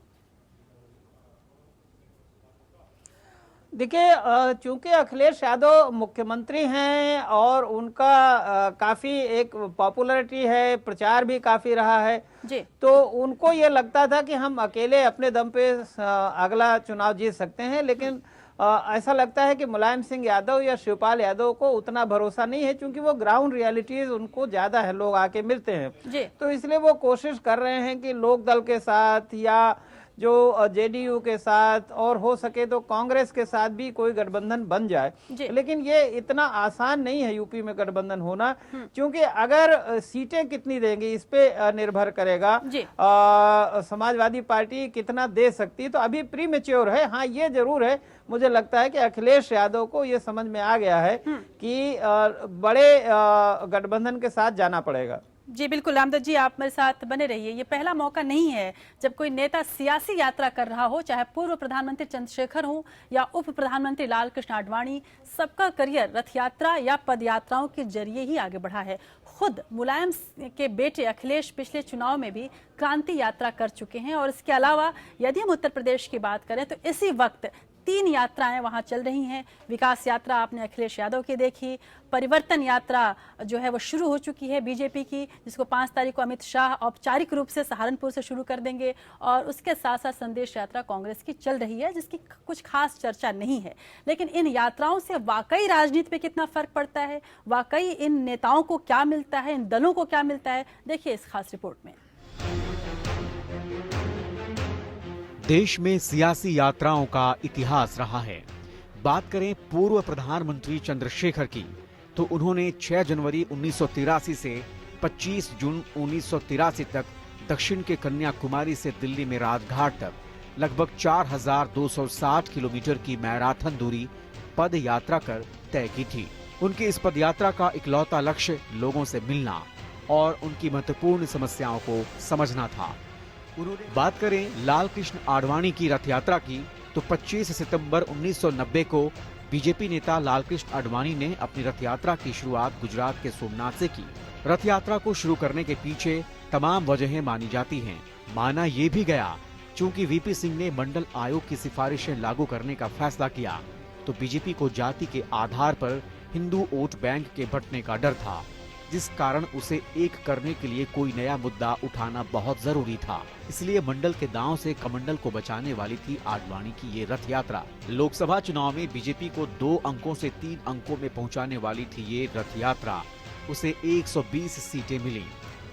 देखिए, चूंकि अखिलेश यादव मुख्यमंत्री हैं और उनका काफी एक पॉपुलैरिटी है, प्रचार भी काफी रहा है जी, तो उनको ये लगता था कि हम अकेले अपने दम पे अगला चुनाव जीत सकते हैं। लेकिन ऐसा लगता है कि मुलायम सिंह यादव या शिवपाल यादव को उतना भरोसा नहीं है, क्योंकि वो ग्राउंड रियलिटीज उनको ज्यादा है, लोग आके मिलते हैं जी। तो इसलिए वो कोशिश कर रहे हैं कि लोक दल के साथ या जो जेडीयू के साथ और हो सके तो कांग्रेस के साथ भी कोई गठबंधन बन जाए। लेकिन ये इतना आसान नहीं है यूपी में गठबंधन होना, क्योंकि अगर सीटें कितनी देंगी इस पे निर्भर करेगा। समाजवादी पार्टी कितना दे सकती है, तो अभी प्रीमेच्योर है। हाँ, ये जरूर है, मुझे लगता है कि अखिलेश यादव को ये समझ में आ गया है कि बड़े गठबंधन के साथ जाना पड़ेगा। जी बिल्कुल, रामदत्त जी आप मेरे साथ बने रहिए। ये पहला मौका नहीं है जब कोई नेता सियासी यात्रा कर रहा हो, चाहे पूर्व प्रधानमंत्री चंद्रशेखर हो या उप प्रधानमंत्री लाल कृष्ण आडवाणी। सबका करियर रथ यात्रा या पद यात्राओं के जरिए ही आगे बढ़ा है। खुद मुलायम के बेटे अखिलेश पिछले चुनाव में भी क्रांति यात्रा कर चुके हैं। और इसके अलावा यदि हम उत्तर प्रदेश की बात करें तो इसी वक्त 3 यात्राएं वहां चल रही हैं। विकास यात्रा आपने अखिलेश यादव की देखी, परिवर्तन यात्रा जो है वो शुरू हो चुकी है बीजेपी की, जिसको 5 तारीख को अमित शाह औपचारिक रूप से सहारनपुर से शुरू कर देंगे। और उसके साथ साथ संदेश यात्रा कांग्रेस की चल रही है, जिसकी कुछ खास चर्चा नहीं है। लेकिन इन यात्राओं से वाकई राजनीति पे कितना फर्क पड़ता है, वाकई इन नेताओं को क्या मिलता है, इन दलों को क्या मिलता है, देखिए इस खास रिपोर्ट में। देश में सियासी यात्राओं का इतिहास रहा है। बात करें पूर्व प्रधानमंत्री चंद्रशेखर की, तो उन्होंने 6 जनवरी 1983 से 25 जून 1983 तक दक्षिण के कन्याकुमारी से दिल्ली में राजघाट तक लगभग 4260 किलोमीटर की मैराथन दूरी पद यात्रा कर तय की थी। उनकी इस पद यात्रा का इकलौता लक्ष्य लोगों से मिलना और उनकी महत्वपूर्ण समस्याओं को समझना था। बात करें लाल कृष्ण आडवाणी की रथ यात्रा की तो 25 सितंबर 1990 को बीजेपी नेता लाल कृष्ण आडवाणी ने अपनी रथ यात्रा की शुरुआत गुजरात के सोमनाथ से की। रथ यात्रा को शुरू करने के पीछे तमाम वजहें मानी जाती हैं। माना ये भी गया चूंकि वीपी सिंह ने मंडल आयोग की सिफारिशें लागू करने का फैसला किया तो बीजेपी को जाति के आधार पर हिंदू वोट बैंक के बंटने का डर था, जिस कारण उसे एक करने के लिए कोई नया मुद्दा उठाना बहुत जरूरी था। इसलिए मंडल के दांव से कमंडल को बचाने वाली थी आडवाणी की ये रथ यात्रा। लोकसभा चुनाव में बीजेपी को 2 अंकों से 3 अंकों में पहुंचाने वाली थी ये रथ यात्रा। उसे 120 सीटें मिली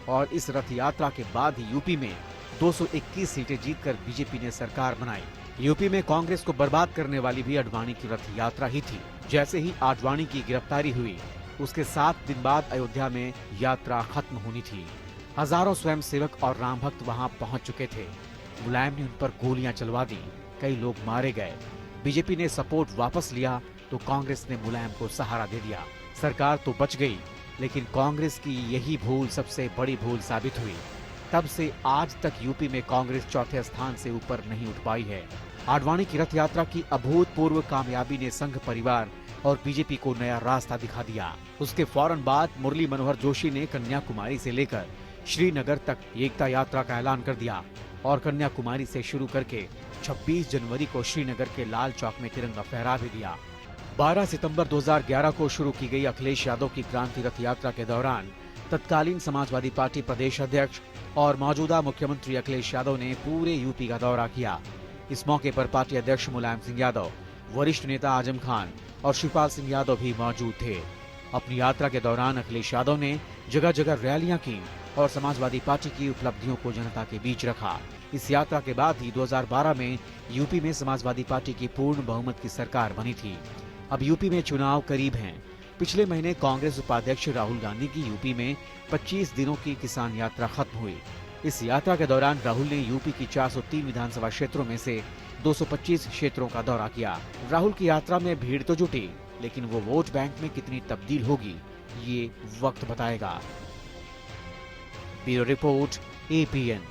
और इस रथ यात्रा के बाद ही यूपी में 221 सीटें जीतकर बीजेपी ने सरकार बनाई। यूपी में कांग्रेस को बर्बाद करने वाली भी आडवाणी की रथ यात्रा ही थी। जैसे ही आडवाणी की गिरफ्तारी हुई उसके 7 दिन बाद अयोध्या में यात्रा खत्म होनी थी। हजारों स्वयंसेवक और राम भक्त वहां पहुंच चुके थे। मुलायम ने उन पर गोलियां चलवा दी, कई लोग मारे गए। बीजेपी ने सपोर्ट वापस लिया तो कांग्रेस ने मुलायम को सहारा दे दिया। सरकार तो बच गई, लेकिन कांग्रेस की यही भूल सबसे बड़ी भूल साबित हुई। तब से आज तक यूपी में कांग्रेस चौथे स्थान से ऊपर नहीं उठ पाई है। आडवाणी की रथ यात्रा की अभूतपूर्व कामयाबी ने संघ परिवार और बीजेपी को नया रास्ता दिखा दिया। उसके फौरन बाद मुरली मनोहर जोशी ने कन्याकुमारी से लेकर श्रीनगर तक एकता यात्रा का ऐलान कर दिया और कन्याकुमारी से शुरू करके 26 जनवरी को श्रीनगर के लाल चौक में तिरंगा फहरा भी दिया। 12 सितंबर 2011 को शुरू की गई अखिलेश यादव की क्रांति रथ यात्रा के दौरान तत्कालीन समाजवादी पार्टी प्रदेश अध्यक्ष और मौजूदा मुख्यमंत्री अखिलेश यादव ने पूरे यूपी का दौरा किया। इस मौके पर पार्टी अध्यक्ष मुलायम सिंह यादव, वरिष्ठ नेता आजम खान और शिवपाल सिंह यादव भी मौजूद थे। अपनी यात्रा के दौरान अखिलेश यादव ने जगह जगह रैलियां की और समाजवादी पार्टी की उपलब्धियों को जनता के बीच रखा। इस यात्रा के बाद ही 2012 में यूपी में समाजवादी पार्टी की पूर्ण बहुमत की सरकार बनी थी। अब यूपी में चुनाव करीब हैं। पिछले महीने कांग्रेस उपाध्यक्ष राहुल गांधी की यूपी में 25 दिनों की किसान यात्रा खत्म हुई। इस यात्रा के दौरान राहुल ने यूपी की 403 विधानसभा क्षेत्रों में से 225 क्षेत्रों का दौरा किया। राहुल की यात्रा में भीड़ तो जुटी, लेकिन वो वोट बैंक में कितनी तब्दील होगी ये वक्त बताएगा। Bureau report, APN।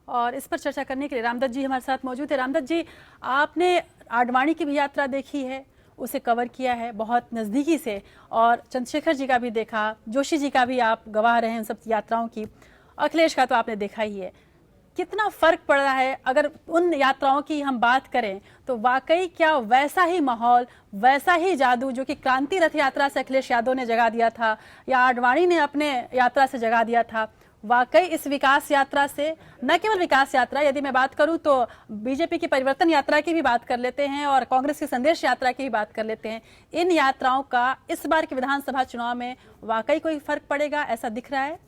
और इस पर चर्चा करने के लिए रामदत्त जी हमारे साथ मौजूद है। रामदत्त जी, आपने आडवाणी की भी यात्रा देखी है, उसे कवर किया है बहुत नज़दीकी से, और चंद्रशेखर जी का भी देखा, जोशी जी का भी आप गवाह रहे हैं उन सब यात्राओं की, अखिलेश का तो आपने देखा ही है। कितना फर्क पड़ रहा है? अगर उन यात्राओं की हम बात करें तो वाकई क्या वैसा ही माहौल, वैसा ही जादू जो कि क्रांति रथ यात्रा से अखिलेश यादव ने जगा दिया था या आडवाणी ने अपने यात्रा से जगा दिया था, वाकई इस विकास यात्रा से, न केवल विकास यात्रा, यदि मैं बात करूं तो बीजेपी की परिवर्तन यात्रा की भी बात कर लेते हैं और कांग्रेस की संदेश यात्रा की भी बात कर लेते हैं, इन यात्राओं का इस बार के विधानसभा चुनाव में वाकई कोई फर्क पड़ेगा, ऐसा दिख रहा है?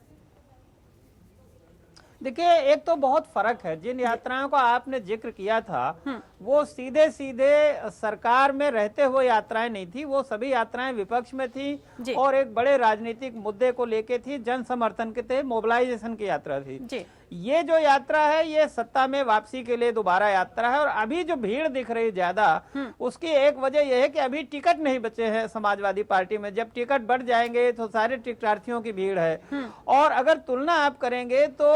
देखिए, एक तो बहुत फर्क है। जिन यात्राओं का आपने जिक्र किया था वो सीधे सीधे सरकार में रहते हुए यात्राएं नहीं थी, वो सभी यात्राएं विपक्ष में थी और एक बड़े राजनीतिक मुद्दे को लेके थी, जन समर्थन के थे, मोबिलाइजेशन की यात्रा थी। ये जो यात्रा है ये सत्ता में वापसी के लिए दोबारा यात्रा है। और अभी जो भीड़ दिख रही ज्यादा, उसकी एक वजह यह है कि अभी टिकट नहीं बचे हैं समाजवादी पार्टी में। जब टिकट बढ़ जाएंगे तो सारे टिकटार्थियों की भीड़ है। और अगर तुलना आप करेंगे तो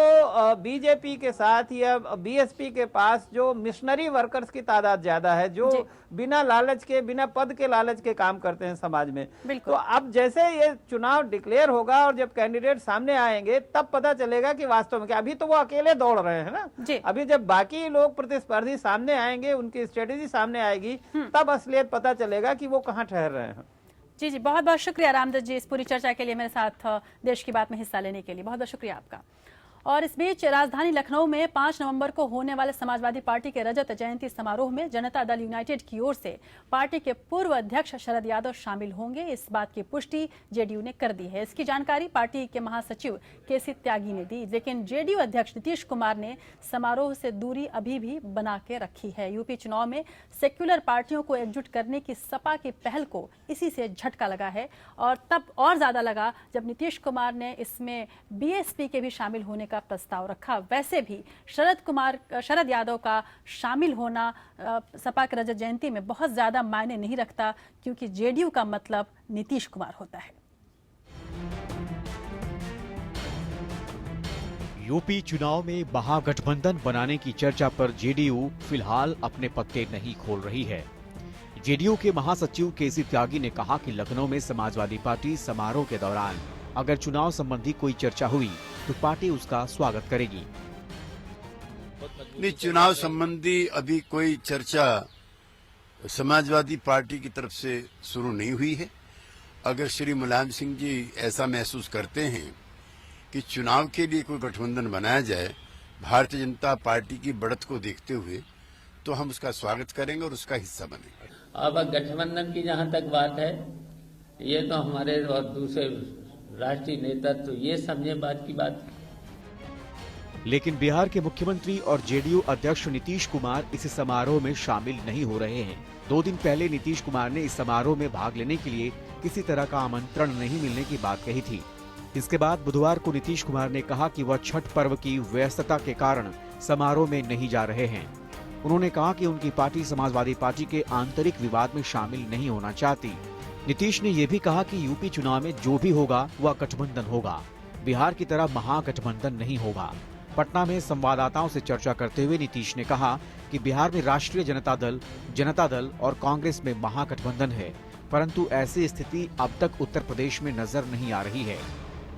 बीजेपी के साथ या बीएसपी के पास जो मिशनरी वर्कर्स की तादाद ज्यादा है, जो बिना लालच के, बिना पद के लालच के काम करते हैं समाज में। तो अब जैसे ये चुनाव डिक्लेयर होगा और जब कैंडिडेट सामने आएंगे तब पता चलेगा कि वास्तव में, कि अभी तो वो अकेले दौड़ रहे हैं ना, अभी जब बाकी लोग प्रतिस्पर्धी सामने आएंगे, उनकी स्ट्रेटेजी सामने आएगी, तब असलियत पता चलेगा कि वो कहाँ ठहर रहे हैं। जी जी, बहुत बहुत शुक्रिया रामदत्त जी इस पूरी चर्चा के लिए, मेरे साथ देश की बात में हिस्सा लेने के लिए बहुत बहुत शुक्रिया आपका। और इस बीच राजधानी लखनऊ में 5 नवंबर को होने वाले समाजवादी पार्टी के रजत जयंती समारोह में जनता दल यूनाइटेड की ओर से पार्टी के पूर्व अध्यक्ष शरद यादव शामिल होंगे। इस बात की पुष्टि जेडीयू ने कर दी है। इसकी जानकारी पार्टी के महासचिव केसी त्यागी ने दी, लेकिन जेडीयू अध्यक्ष नीतीश कुमार ने समारोह से दूरी अभी भी बना के रखी है। यूपी चुनाव में सेक्युलर पार्टियों को एकजुट करने की सपा की पहल को इसी से झटका लगा है, और तब और ज्यादा लगा जब नीतीश कुमार ने इसमें बीएसपी के भी शामिल होने का प्रस्ताव रखा। वैसे भी शरद यादव का शामिल होना सपा के रजत जयंती में बहुत ज्यादा मायने नहीं रखता, क्योंकि जेडीयू का मतलब नीतीश कुमार होता है। यूपी चुनाव में महागठबंधन बनाने की चर्चा पर जेडीयू फिलहाल अपने पत्ते नहीं खोल रही है। जेडीयू के महासचिव केसी त्यागी ने कहा कि लखनऊ में समाजवादी पार्टी समारोह के दौरान अगर चुनाव संबंधी कोई चर्चा हुई तो पार्टी उसका स्वागत करेगी। नहीं, चुनाव संबंधी अभी कोई चर्चा समाजवादी पार्टी की तरफ से शुरू नहीं हुई है। अगर श्री मुलायम सिंह जी ऐसा महसूस करते हैं कि चुनाव के लिए कोई गठबंधन बनाया जाए भारतीय जनता पार्टी की बढ़त को देखते हुए, तो हम उसका स्वागत करेंगे और उसका हिस्सा बनेंगे। अब गठबंधन की जहां तक बात है, ये तो हमारे और दूसरे राष्ट्रीय नेता तो ये समझे बात की बात। लेकिन बिहार के मुख्यमंत्री और जेडीयू अध्यक्ष नीतीश कुमार इस समारोह में शामिल नहीं हो रहे हैं। 2 दिन पहले नीतीश कुमार ने इस समारोह में भाग लेने के लिए किसी तरह का आमंत्रण नहीं मिलने की बात कही थी। इसके बाद बुधवार को नीतीश कुमार ने कहा कि वह छठ पर्व की व्यस्तता के कारण समारोह में नहीं जा रहे हैं। उन्होंने कहा कि उनकी पार्टी समाजवादी पार्टी के आंतरिक विवाद में शामिल नहीं होना चाहती। नीतीश ने यह भी कहा कि यूपी चुनाव में जो भी होगा वह गठबंधन होगा, बिहार की तरह महागठबंधन नहीं होगा। पटना में संवाददाताओं से चर्चा करते हुए नीतीश ने कहा कि बिहार में राष्ट्रीय जनता दल और कांग्रेस में महागठबंधन है, परंतु ऐसी स्थिति अब तक उत्तर प्रदेश में नजर नहीं आ रही है।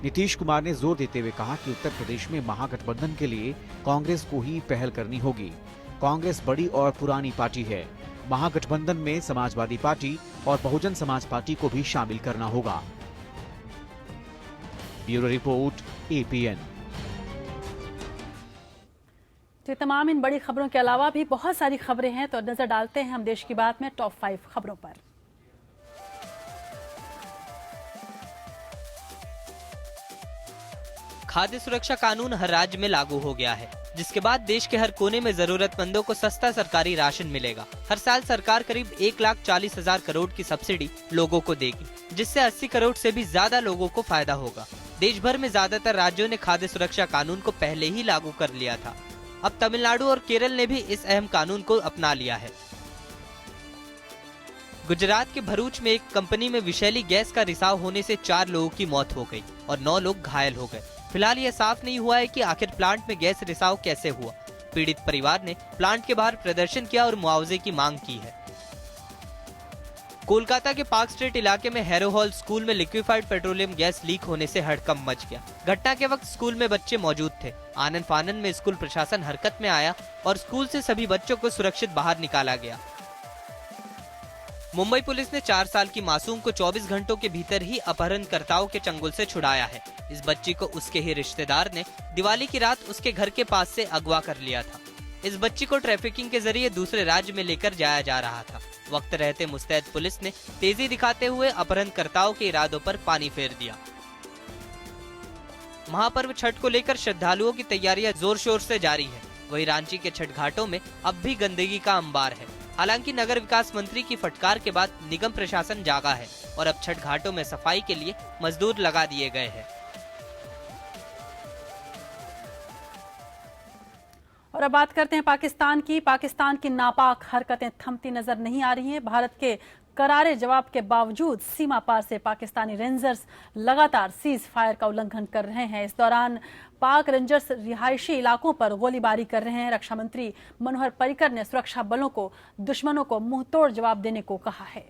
नीतीश कुमार ने जोर देते हुए कहा कि उत्तर प्रदेश में महागठबंधन के लिए कांग्रेस को ही पहल करनी होगी। कांग्रेस बड़ी और पुरानी पार्टी है। महागठबंधन में समाजवादी पार्टी और बहुजन समाज पार्टी को भी शामिल करना होगा। Bureau report, APN। तो तमाम इन बड़ी खबरों के अलावा भी बहुत सारी खबरें हैं, तो नजर डालते हैं हम देश की बात में टॉप 5 खबरों पर। खाद्य सुरक्षा कानून हर राज्य में लागू हो गया है, जिसके बाद देश के हर कोने में जरूरतमंदों को सस्ता सरकारी राशन मिलेगा। हर साल सरकार करीब 1,40,000 करोड़ की सब्सिडी लोगों को देगी, जिससे 80 करोड़ से भी ज्यादा लोगों को फायदा होगा। देश भर में ज्यादातर राज्यों ने खाद्य सुरक्षा कानून को पहले ही लागू कर लिया था। अब तमिलनाडु और केरल ने भी इस अहम कानून को अपना लिया है। गुजरात के भरूच में एक कंपनी में विषैली गैस का रिसाव होने से 4 लोगों की मौत हो गई और 9 लोग घायल हो गए। फिलहाल यह साफ नहीं हुआ है कि आखिर प्लांट में गैस रिसाव कैसे हुआ। पीड़ित परिवार ने प्लांट के बाहर प्रदर्शन किया और मुआवजे की मांग की है। कोलकाता के पार्क स्ट्रीट इलाके में हैरो हॉल स्कूल में लिक्विफाइड पेट्रोलियम गैस लीक होने से हड़कंप मच गया। घटना के वक्त स्कूल में बच्चे मौजूद थे। आनन फानन में स्कूल प्रशासन हरकत में आया और स्कूल से सभी बच्चों को सुरक्षित बाहर निकाला गया। मुंबई पुलिस ने 4 साल की मासूम को 24 घंटों के भीतर ही अपहरणकर्ताओं के चंगुल से छुड़ाया है। इस बच्ची को उसके ही रिश्तेदार ने दिवाली की रात उसके घर के पास से अगवा कर लिया था। इस बच्ची को ट्रैफिकिंग के जरिए दूसरे राज्य में लेकर जाया जा रहा था। वक्त रहते मुस्तैद पुलिस ने तेजी दिखाते हुए अपहरणकर्ताओं के इरादों पर पानी फेर दिया। महापर्व छठ को लेकर श्रद्धालुओं की तैयारियां जोर शोर से जारी है। वहीं रांची के छठ घाटों में अब भी गंदगी का अंबार है। हालांकि नगर विकास मंत्री की फटकार के बाद निगम प्रशासन जागा है और अब छठ घाटों में सफाई के लिए मजदूर लगा दिए गए हैं। और अब बात करते हैं पाकिस्तान की नापाक हरकतें थमती नजर नहीं आ रही हैं। भारत के करारे जवाब के बावजूद सीमा पार से पाकिस्तानी रेंजर्स लगातार सीज फायर का उल्लंघन कर रहे हैं। इस दौरान पाक रेंजर्स रिहायशी इलाकों पर गोलीबारी कर रहे हैं। रक्षा मंत्री मनोहर पर्रिकर ने सुरक्षा बलों को दुश्मनों को मुंहतोड़ जवाब देने को कहा है।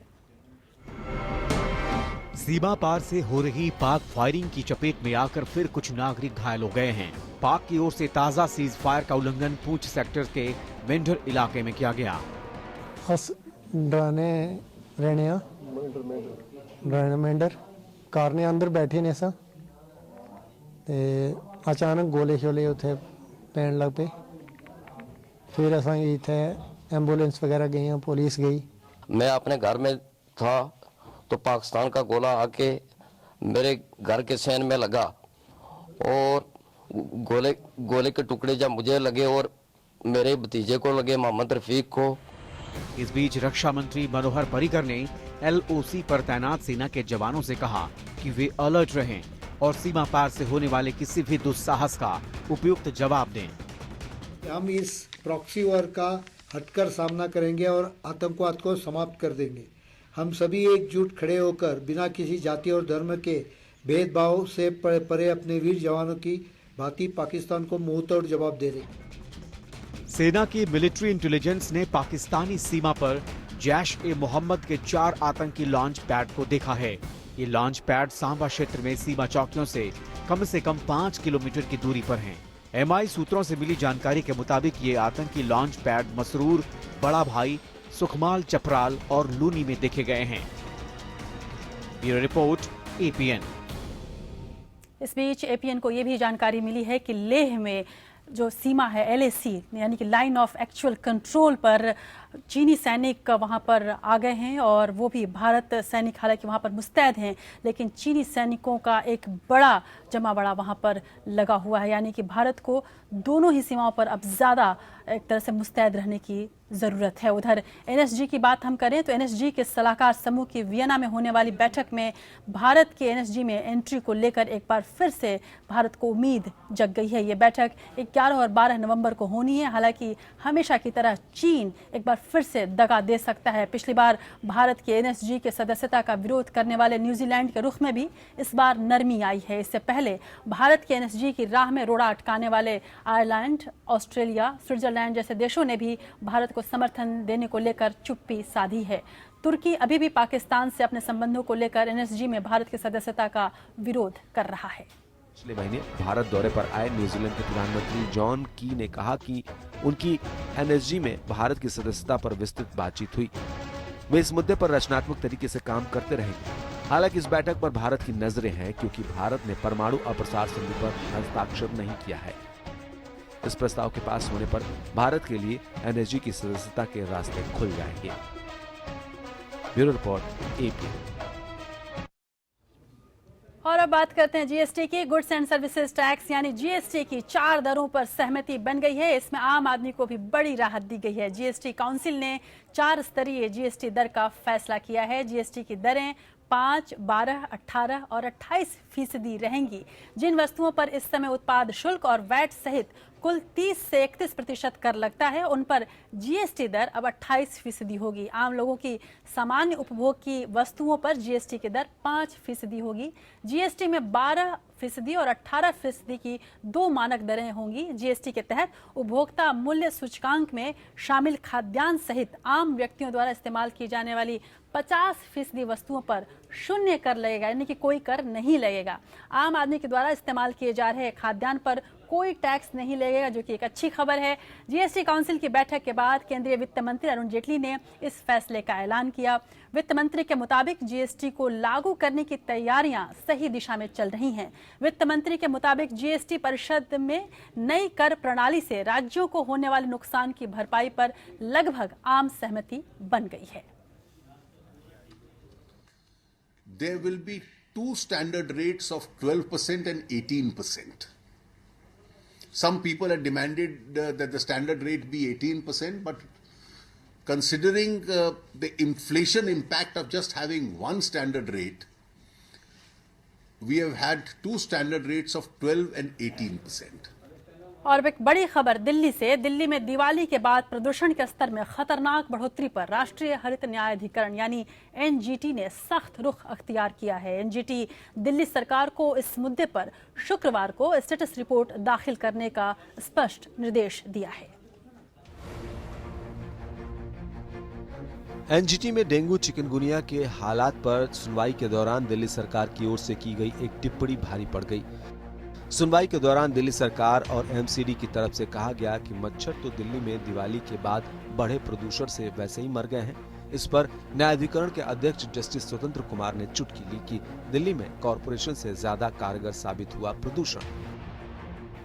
सीमा पार से हो रही पाक फायरिंग की चपेट में आकर फिर कुछ नागरिक घायल हो गए हैं। पाक की ओर से ताजा सीज फायर का उल्लंघन पूंछ सेक्टर के वेंडर इलाके में किया गया। मेंढर कार ने अंदर बैठे ने सा ते अचानक गोले शोले उथे पैन लग पे। फिर असा इथे एम्बुलेंस वगैरह गई, पुलिस गई। मैं अपने घर में था तो पाकिस्तान का गोला आके मेरे घर के सैन में लगा और गोले के टुकड़े जब मुझे लगे और मेरे भतीजे को लगे, मोहम्मद रफीक को। इस बीच रक्षा मंत्री मनोहर पर्रिकर ने LOC पर तैनात सेना के जवानों से कहा कि वे अलर्ट रहें और सीमा पार से होने वाले किसी भी दुस्साहस का उपयुक्त जवाब दें। हम इस प्रॉक्सी वॉर का हटकर सामना करेंगे और आतंकवाद को समाप्त कर देंगे। हम सभी एकजुट खड़े होकर बिना किसी जाति और धर्म के भेदभाव से परे अपने वीर जवानों की भारतीय पाकिस्तान को मुंह तोड़ जवाब दे रही। सेना की मिलिट्री इंटेलिजेंस ने पाकिस्तानी सीमा पर जैश-ए-मोहम्मद के 4 आतंकी लॉन्च पैड को देखा है। ये लॉन्च पैड सांबा क्षेत्र में सीमा चौकियों से कम 5 किलोमीटर की दूरी पर हैं। एमआई सूत्रों से मिली जानकारी के मुताबिक ये आतंकी लॉन्च पैड मसरूर, बड़ा भाई, सुखमाल चपराल और लूनी में देखे गए हैं। Bureau report, APN. इस बीच एपीएन को यह भी जानकारी मिली है कि लेह में जो सीमा है LAC यानी कि लाइन ऑफ एक्चुअल कंट्रोल पर चीनी सैनिक वहां पर आ गए हैं और वो भी भारत सैनिक हालांकि वहां पर मुस्तैद हैं, लेकिन चीनी सैनिकों का एक बड़ा जमावड़ा वहां पर लगा हुआ है। यानी कि भारत को दोनों ही सीमाओं पर अब ज़्यादा एक तरह से मुस्तैद रहने की ज़रूरत है। उधर NSG की बात हम करें तो NSG के सलाहकार समूह की वियना में होने वाली बैठक में भारत के NSG में एंट्री को लेकर एक बार फिर से भारत को उम्मीद जग गई है। ये बैठक 11 और 12 नवंबर को होनी है। हालांकि हमेशा की तरह चीन एक बार फिर से दगा दे सकता है। पिछली बार भारत के NSG के सदस्यता का विरोध करने वाले न्यूजीलैंड के रुख में भी इस बार नरमी आई है। इससे पहले भारत के NSG की राह में रोड़ा अटकाने वाले आयरलैंड, ऑस्ट्रेलिया, स्विट्जरलैंड जैसे देशों ने भी भारत को समर्थन देने को लेकर चुप्पी साधी है। तुर्की अभी भी पाकिस्तान से अपने संबंधों को लेकर NSG में भारत की सदस्यता का विरोध कर रहा है। पिछले महीने भारत दौरे पर आए न्यूजीलैंड के प्रधानमंत्री जॉन की ने कहा कि उनकी NSG में भारत की सदस्यता पर विस्तृत बातचीत हुई। वे इस मुद्दे पर रचनात्मक तरीके से काम करते रहेंगे। हालांकि इस बैठक पर भारत की नजरें हैं क्योंकि भारत ने परमाणु अप्रसार संधि पर हस्ताक्षर नहीं किया है। इस प्रस्ताव के पास होने पर भारत के लिए NSG की सदस्यता के रास्ते खुल जाएंगे। Bureau report, APN. और अब बात करते हैं GST की। गुड्स एंड सर्विसेज टैक्स यानी GST की 4 दरों पर सहमति बन गई है। इसमें आम आदमी को भी बड़ी राहत दी गई है। GST काउंसिल ने 4 स्तरीय GST दर का फैसला किया है। GST की दरें 5, 12, 18 और 28% रहेंगी। जिन वस्तुओं पर इस समय उत्पाद शुल्क और वैट सहित कुल 30 से 31% कर लगता है, उन पर GST दर अब 28% होगी। आम लोगों की सामान्य उपभोग की वस्तुओं पर GST की दर 5% होगी। GST में 12% और 18% की 2 मानक दरें होंगी। GST के तहत उपभोक्ता मूल्य सूचकांक में शामिल खाद्यान्न सहित आम व्यक्तियों द्वारा इस्तेमाल की जाने वाली 50% वस्तुओं पर 0 कर लगेगा, यानी कि कोई कर नहीं लगेगा। आम आदमी के द्वारा इस्तेमाल किए जा रहे खाद्यान्न पर कोई टैक्स नहीं लगेगा, जो कि एक अच्छी खबर है। GST काउंसिल की बैठक के बाद केंद्रीय वित्त मंत्री अरुण जेटली ने इस फैसले का ऐलान किया। वित्त मंत्री के मुताबिक GST को लागू करने की तैयारियां सही दिशा में चल रही हैं। वित्त मंत्री के मुताबिक GST परिषद में नई कर प्रणाली से राज्यों को होने वाले नुकसान की भरपाई पर लगभग आम सहमति बन गई है। There will be 2 standard rates of 12% and 18%. Some people had demanded that the standard rate be 18%, but considering the inflation impact of just having one standard rate, we have had 2 standard rates of 12 and 18%. और एक बड़ी खबर दिल्ली से। दिल्ली में दिवाली के बाद प्रदूषण के स्तर में खतरनाक बढ़ोतरी पर राष्ट्रीय हरित न्यायाधिकरण यानी NGT ने सख्त रुख अख्तियार किया है। NGT दिल्ली सरकार को इस मुद्दे पर शुक्रवार को स्टेटस रिपोर्ट दाखिल करने का स्पष्ट निर्देश दिया है। NGT में डेंगू चिकनगुनिया के हालात पर सुनवाई के दौरान दिल्ली सरकार की ओर से की गई एक टिप्पणी भारी पड़ गई। सुनवाई के दौरान दिल्ली सरकार और MCD की तरफ से कहा गया कि मच्छर तो दिल्ली में दिवाली के बाद बढ़े प्रदूषण से वैसे ही मर गए हैं। इस पर न्यायाधिकरण के अध्यक्ष जस्टिस स्वतंत्र कुमार ने चुटकी ली कि दिल्ली में कॉरपोरेशन से ज्यादा कारगर साबित हुआ प्रदूषण।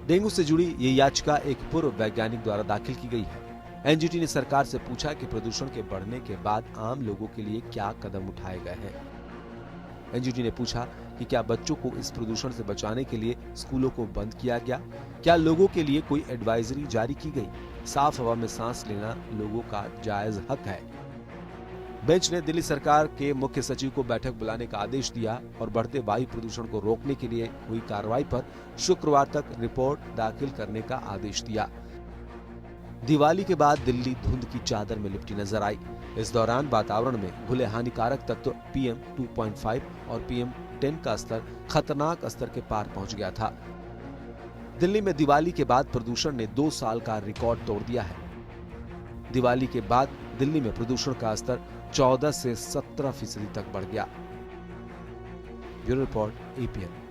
डेंगू से जुड़ी ये याचिका एक पूर्व वैज्ञानिक द्वारा दाखिल की गई है। NGT ने सरकार से पूछा कि प्रदूषण के बढ़ने के बाद आम लोगों के लिए क्या कदम उठाए गए हैं। NGT ने पूछा कि क्या बच्चों को इस प्रदूषण से बचाने के लिए स्कूलों को बंद किया गया, क्या लोगों के लिए कोई एडवाइजरी जारी की गई। साफ हवा में सांस लेना लोगों का जायज हक है। बेंच ने दिल्ली सरकार के मुख्य सचिव को बैठक बुलाने का आदेश दिया और बढ़ते वायु प्रदूषण को रोकने के लिए हुई कार्रवाई पर शुक्रवार तक रिपोर्ट दाखिल करने का आदेश दिया। दिवाली के बाद दिल्ली धुंध की चादर में लिपटी नजर आई। इस दौरान वातावरण में घुले हानिकारक तत्व PM 2.5 और PM 10 का स्तर खतरनाक स्तर के पार पहुंच गया था। दिल्ली में दिवाली के बाद प्रदूषण ने 2 साल का रिकॉर्ड तोड़ दिया है। दिवाली के बाद दिल्ली में प्रदूषण का स्तर 14 से 17% तक बढ़ गया। Bureau report, APN।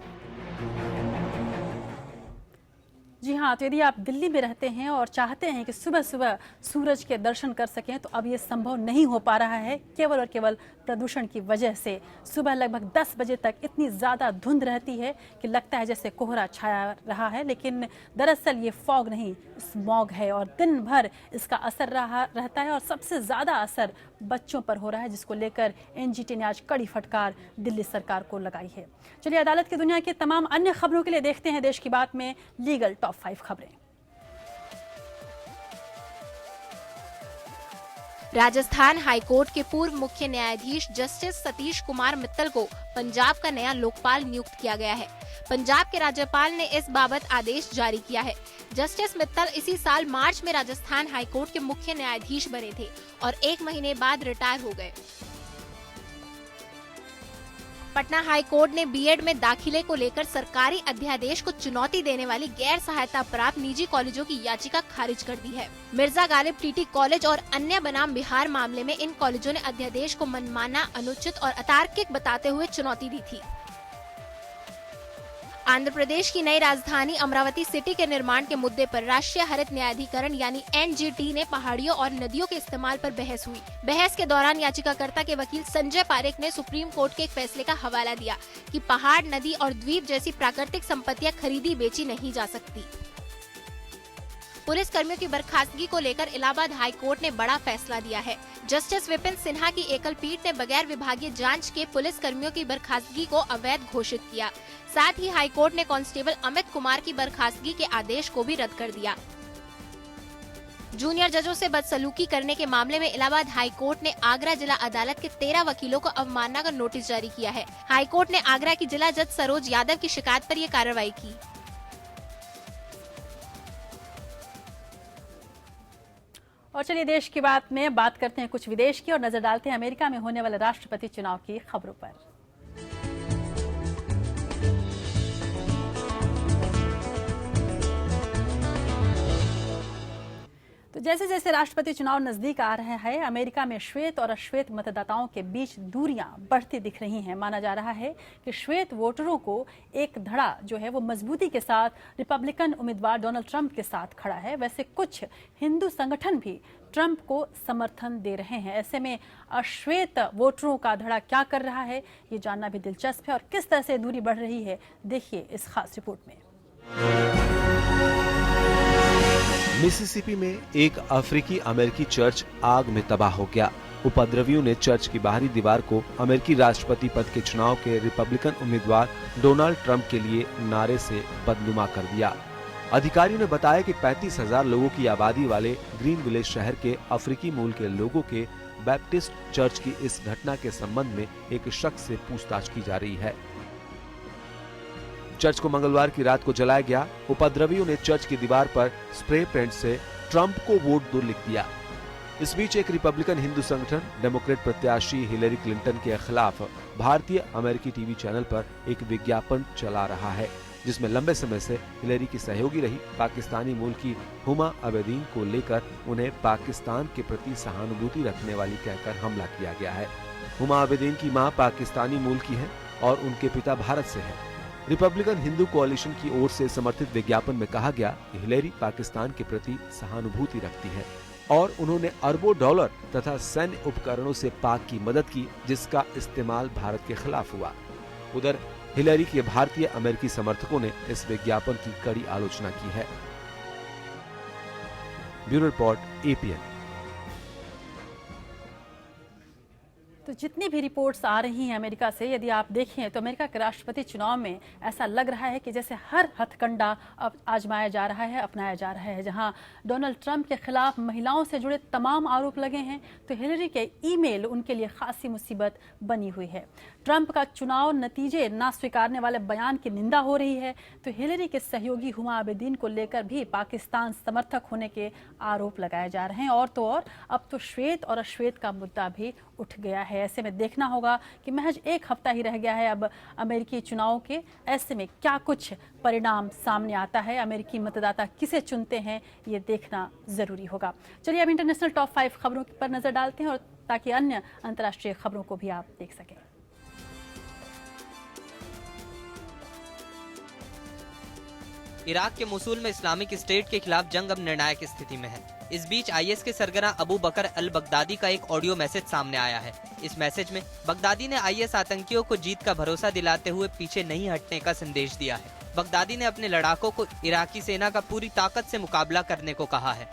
जी हाँ, तो यदि आप दिल्ली में रहते हैं और चाहते हैं कि सुबह सुबह सूरज के दर्शन कर सकें तो अब ये संभव नहीं हो पा रहा है, केवल और केवल प्रदूषण की वजह से। सुबह लगभग 10 बजे तक इतनी ज़्यादा धुंध रहती है कि लगता है जैसे कोहरा छाया रहा है, लेकिन दरअसल ये फॉग नहीं, स्मॉग है और दिन भर इसका असर रहता है और सबसे ज़्यादा असर बच्चों पर हो रहा है, जिसको लेकर NGT ने आज कड़ी फटकार दिल्ली सरकार को लगाई है। चलिए अदालत की दुनिया की तमाम अन्य खबरों के लिए देखते हैं देश की बात में लीगल टॉप 5 खबरें। राजस्थान हाईकोर्ट के पूर्व मुख्य न्यायाधीश जस्टिस सतीश कुमार मित्तल को पंजाब का नया लोकपाल नियुक्त किया गया है। पंजाब के राज्यपाल ने इस बाबत आदेश जारी किया है। जस्टिस मित्तल इसी साल मार्च में राजस्थान हाईकोर्ट के मुख्य न्यायाधीश बने थे और 1 महीने बाद रिटायर हो गए। पटना हाई कोर्ट ने बीएड में दाखिले को लेकर सरकारी अध्यादेश को चुनौती देने वाली गैर सहायता प्राप्त निजी कॉलेजों की याचिका खारिज कर दी है। मिर्जा गालिब टीटी कॉलेज और अन्य बनाम बिहार मामले में इन कॉलेजों ने अध्यादेश को मनमाना, अनुचित और अतार्किक बताते हुए चुनौती दी थी। आंध्र प्रदेश की नई राजधानी अमरावती सिटी के निर्माण के मुद्दे पर राष्ट्रीय हरित न्यायाधिकरण यानी NGT ने पहाड़ियों और नदियों के इस्तेमाल पर बहस हुई। बहस के दौरान याचिकाकर्ता के वकील संजय पारेख ने सुप्रीम कोर्ट के एक फैसले का हवाला दिया कि पहाड़, नदी और द्वीप जैसी प्राकृतिक संपत्तियां खरीदी बेची नहीं जा सकती। पुलिस कर्मियों की बर्खास्तगी को लेकर इलाहाबाद हाई कोर्ट ने बड़ा फैसला दिया है। जस्टिस विपिन सिन्हा की एकल पीठ ने बगैर विभागीय जांच के पुलिस कर्मियों की बर्खास्तगी को अवैध घोषित किया। साथ ही हाई कोर्ट ने कांस्टेबल अमित कुमार की बर्खास्तगी के आदेश को भी रद्द कर दिया। जूनियर जजों से बदसलूकी करने के मामले में इलाहाबाद हाई कोर्ट ने आगरा जिला अदालत के 13 वकीलों को अवमानना का नोटिस जारी किया है। हाई कोर्ट ने आगरा की जिला जज सरोज यादव की शिकायत पर यह कार्रवाई की। और चलिए देश की बात में बात करते हैं कुछ विदेश की और नजर डालते हैं अमेरिका में होने वाले राष्ट्रपति चुनाव की खबरों पर। तो जैसे जैसे राष्ट्रपति चुनाव नजदीक आ रहा है, अमेरिका में श्वेत और अश्वेत मतदाताओं के बीच दूरियां बढ़ती दिख रही हैं। माना जा रहा है कि श्वेत वोटरों को एक धड़ा जो है वो मजबूती के साथ रिपब्लिकन उम्मीदवार डोनाल्ड ट्रंप के साथ खड़ा है। वैसे कुछ हिंदू संगठन भी ट्रंप को समर्थन दे रहे हैं। ऐसे में अश्वेत वोटरों का धड़ा क्या कर रहा है, ये जानना भी दिलचस्प है और किस तरह से दूरी बढ़ रही है, देखिए इस खास रिपोर्ट में। मिसिसिपी में एक अफ्रीकी अमेरिकी चर्च आग में तबाह हो गया। उपद्रवियों ने चर्च की बाहरी दीवार को अमेरिकी राष्ट्रपति पद के चुनाव के रिपब्लिकन उम्मीदवार डोनाल्ड ट्रंप के लिए नारे से बदनुमा कर दिया। अधिकारियों ने बताया कि 35,000 लोगों की आबादी वाले ग्रीन विलेज शहर के अफ्रीकी मूल के लोगों के बैप्टिस्ट चर्च की इस घटना के संबंध में एक शख्स से पूछताछ की जा रही है। चर्च को मंगलवार की रात को जलाया गया। उपद्रवियों ने चर्च की दीवार पर स्प्रे पेंट से ट्रंप को वोट दो लिख दिया। इस बीच एक रिपब्लिकन हिंदू संगठन डेमोक्रेट प्रत्याशी हिलेरी क्लिंटन के खिलाफ भारतीय अमेरिकी टीवी चैनल पर एक विज्ञापन चला रहा है, जिसमें लंबे समय से हिलेरी की सहयोगी रही पाकिस्तानी मूल की हुमा अबेदीन को लेकर उन्हें पाकिस्तान के प्रति सहानुभूति रखने वाली कहकर हमला किया गया है। हुमा अबेदीन की मां पाकिस्तानी मूल की है और उनके पिता भारत से है। रिपब्लिकन हिंदू कोalition की ओर से समर्थित विज्ञापन में कहा गया कि हिलेरी पाकिस्तान के प्रति सहानुभूति रखती है और उन्होंने अरबों डॉलर तथा सैन्य उपकरणों से पाक की मदद की, जिसका इस्तेमाल भारत के खिलाफ हुआ। उधर हिलेरी के भारतीय अमेरिकी समर्थकों ने इस विज्ञापन की कड़ी आलोचना की है। Bureau report, APN। तो जितनी भी रिपोर्ट्स आ रही हैं अमेरिका से, यदि आप देखें तो अमेरिका के राष्ट्रपति चुनाव में ऐसा लग रहा है कि जैसे हर हथकंडा अब आजमाया जा रहा है, अपनाया जा रहा है। जहां डोनाल्ड ट्रंप के खिलाफ महिलाओं से जुड़े तमाम आरोप लगे हैं, तो हिलेरी के ईमेल उनके लिए खासी मुसीबत बनी हुई है। ट्रंप का चुनाव नतीजे ना स्वीकारने वाले बयान की निंदा हो रही है, तो हिलेरी के सहयोगी हुमा अबेदीन को लेकर भी पाकिस्तान समर्थक होने के आरोप लगाए जा रहे हैं। और तो और अब तो श्वेत और अश्वेत का मुद्दा भी उठ गया है। है। ऐसे में देखना होगा कि महज एक हफ्ता ही रह गया है अब अमेरिकी चुनाव के। ऐसे में क्या कुछ परिणाम सामने आता है, अमेरिकी मतदाता किसे चुनते हैं, ये देखना जरूरी होगा। चलिए अब इंटरनेशनल टॉप 5 खबरों पर नजर डालते हैं, और ताकि अन्य अंतर्राष्ट्रीय खबरों को भी आप देख सकें। इराक के मोसूल में इस्लामिक स्टेट के खिलाफ जंग अब निर्णायक स्थिति में है। इस बीच आईएस के सरगना अबू बकर अल बगदादी का एक ऑडियो मैसेज सामने आया है। इस मैसेज में बगदादी ने आईएस आतंकियों को जीत का भरोसा दिलाते हुए पीछे नहीं हटने का संदेश दिया है। बगदादी ने अपने लड़ाकों को इराकी सेना का पूरी ताकत से मुकाबला करने को कहा है।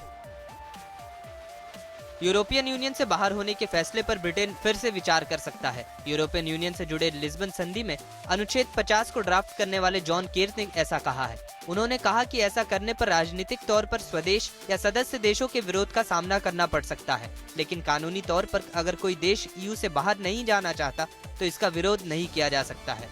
यूरोपियन यूनियन से बाहर होने के फैसले पर ब्रिटेन फिर से विचार कर सकता है। यूरोपियन यूनियन से जुड़े लिस्बन संधि में अनुच्छेद 50 को ड्राफ्ट करने वाले जॉन केर्स ने ऐसा कहा है। उन्होंने कहा कि ऐसा करने पर राजनीतिक तौर पर स्वदेश या सदस्य देशों के विरोध का सामना करना पड़ सकता है, लेकिन कानूनी तौर पर अगर कोई देश ईयू से बाहर नहीं जाना चाहता तो इसका विरोध नहीं किया जा सकता है।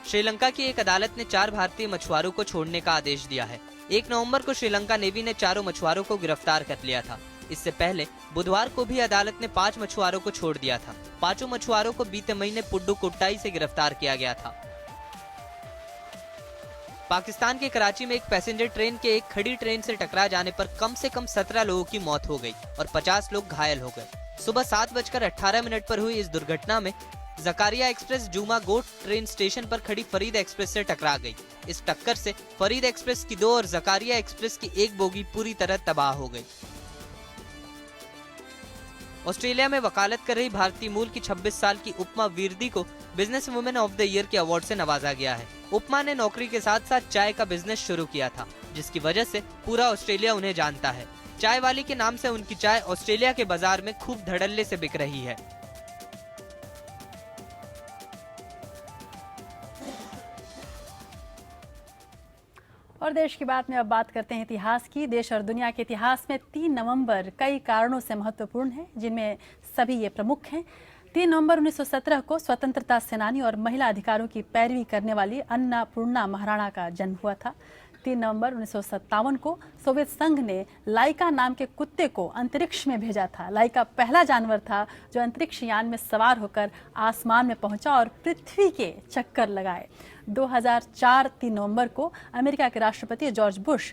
श्रीलंका की एक अदालत ने 4 भारतीय मछुआरों को छोड़ने का आदेश दिया है। 1 नवंबर को श्रीलंका नेवी ने 4 मछुआरों को गिरफ्तार कर लिया था। इससे पहले बुधवार को भी अदालत ने 5 मछुआरों को छोड़ दिया था। 5 मछुआरों को बीते महीने पुडुकोट्टाई से गिरफ्तार किया गया था। पाकिस्तान के कराची में एक पैसेंजर ट्रेन के एक खड़ी ट्रेन से टकरा जाने पर कम से कम 17 लोगों की मौत हो गई और 50 लोग घायल हो गए। सुबह 7:18 पर हुई इस दुर्घटना में जकारिया एक्सप्रेस जुमा गोट ट्रेन स्टेशन पर खड़ी फरीद एक्सप्रेस से टकरा गई। इस टक्कर से फरीद एक्सप्रेस की 2 और जकारिया एक्सप्रेस की 1 बोगी पूरी तरह तबाह हो गई। ऑस्ट्रेलिया में वकालत कर रही भारतीय मूल की 26 साल की उपमा वीरदी को business women of the year के अवार्ड से नवाजा गया है। उपमा ने नौकरी के साथ साथ चाय का बिजनेस शुरू किया था, जिसकी वजह से पूरा ऑस्ट्रेलिया उन्हें जानता है। चाय वाली के नाम से उनकी चाय ऑस्ट्रेलिया के बाजार में खूब धड़ल्ले से बिक रही है। और देश की बात में अब बात करते हैं इतिहास की। देश और दुनिया के इतिहास में 3 नवंबर कई कारणों से महत्वपूर्ण है, जिनमें सभी ये प्रमुख हैं। 3 नवंबर 1917 को स्वतंत्रता सेनानी और महिला अधिकारों की पैरवी करने वाली अन्नपूर्णा महाराणा का जन्म हुआ था। 3 नवंबर 1957 को सोवियत संघ ने लाइका नाम के कुत्ते को अंतरिक्ष में भेजा था। लाइका पहला जानवर था जो अंतरिक्ष यान में सवार होकर आसमान में पहुंचा और पृथ्वी के चक्कर लगाए। 2004 3 नवंबर को अमेरिका के राष्ट्रपति जॉर्ज बुश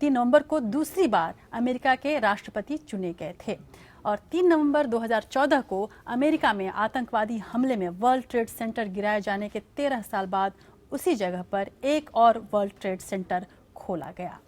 3 नवंबर को दूसरी बार अमेरिका के राष्ट्रपति चुने गए थे। और 3 नवंबर 2014 को अमेरिका में आतंकवादी हमले में वर्ल्ड ट्रेड सेंटर गिराए जाने के 13 साल बाद उसी जगह पर एक और वर्ल्ड ट्रेड सेंटर खोला गया।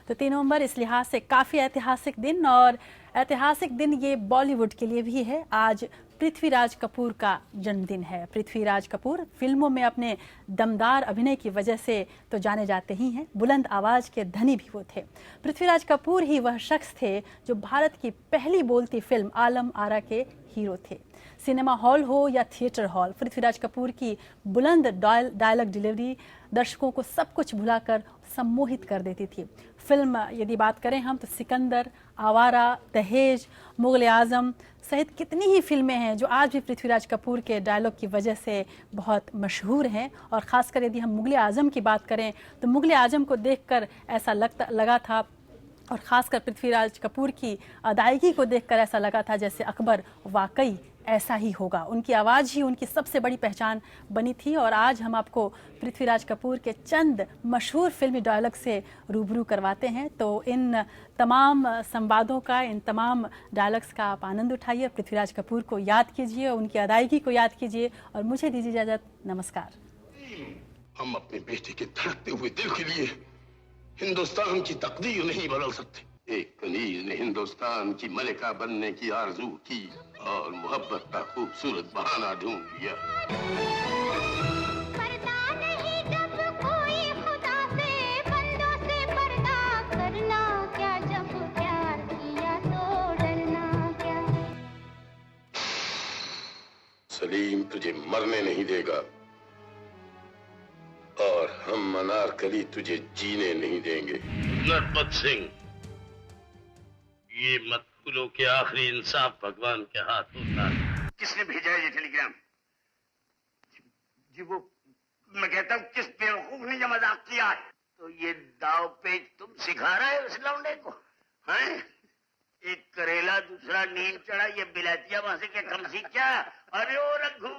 तो 3 नवंबर इस लिहाज से काफ़ी ऐतिहासिक दिन, और ऐतिहासिक दिन ये बॉलीवुड के लिए भी है। आज पृथ्वीराज कपूर का जन्मदिन है। पृथ्वीराज कपूर फिल्मों में अपने दमदार अभिनय की वजह से तो जाने जाते ही हैं, बुलंद आवाज़ के धनी भी वो थे। पृथ्वीराज कपूर ही वह शख्स थे जो भारत की पहली बोलती फिल्म आलम आरा के हीरो थे। सिनेमा हॉल हो या थिएटर हॉल, पृथ्वीराज कपूर की बुलंद डायलॉग डिलीवरी दर्शकों को सब कुछ भुलाकर सम्मोहित कर देती थी। फिल्म यदि बात करें हम तो सिकंदर, आवारा, दहेज, मुगल आजम सहित कितनी ही फिल्में हैं जो आज भी पृथ्वीराज कपूर के डायलॉग की वजह से बहुत मशहूर हैं। और ख़ासकर यदि हम मुगल आजम की बात करें तो मुगल आजम को देखकर ऐसा लगा था, और ख़ासकर पृथ्वीराज कपूर की अदायगी को देखकर ऐसा लगा था जैसे अकबर वाकई ऐसा ही होगा। उनकी आवाज़ ही उनकी सबसे बड़ी पहचान बनी थी। और आज हम आपको पृथ्वीराज कपूर के चंद मशहूर फिल्मी डायलॉग से रूबरू करवाते हैं। तो इन तमाम संवादों का, इन तमाम डायलॉग्स का आप आनंद उठाइए, पृथ्वीराज कपूर को याद कीजिए, उनकी अदायगी को याद कीजिए, और मुझे दीजिए इजाज़त। नमस्कार। हम अपने बेटे के धड़कते हुए दिल के लिए हिंदुस्तान की तकदीर नहीं बदल सकते। एक कनीज ने हिंदुस्तान की मलिका बनने की आरज़ू की और मोहब्बत का खूबसूरत बहाना ढूंढ लिया। पर्दा नहीं जब कोई खुदा से, बंदों से पर्दा करना क्या, जब प्यार किया तो डरना क्या। सलीम तुझे मरने नहीं देगा और हम अनारकली तुझे जीने नहीं देंगे। नरपत सिंह, ये मत भूलो कि आखिरी इंसाफ भगवान के हाथ होता है। किसने भेजा है ये टेलीग्राम? जी वो मैं कहता हूँ किस बेवकूफ ने ये मजाक किया है? तो ये दाव पेच तुम सिखा रहे हो इस लौंडे को, हैं? एक करेला दूसरा नीम चढ़ा, ये बिलातिया वहां से क्या कम सीख क्या? अरे ओ रघु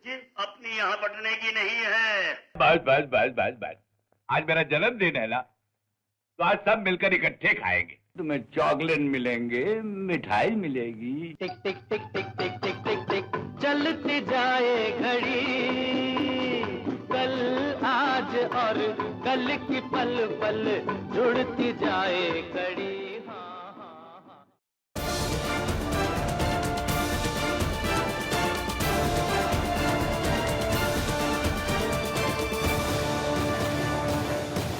जी, अपनी यहाँ बटने की नहीं है। बस बस बस बस बस, आज मेरा जन्मदिन है ना, तो आज सब मिलकर इकट्ठे खाएंगे। तुम्हें चॉकलेट मिलेंगे, मिठाई मिलेगी। टिक टिक टिक टिक टिक टिक टिक टिक चलती जाए घड़ी, कल आज और कल की पल पल जुड़ती जाए कड़ी।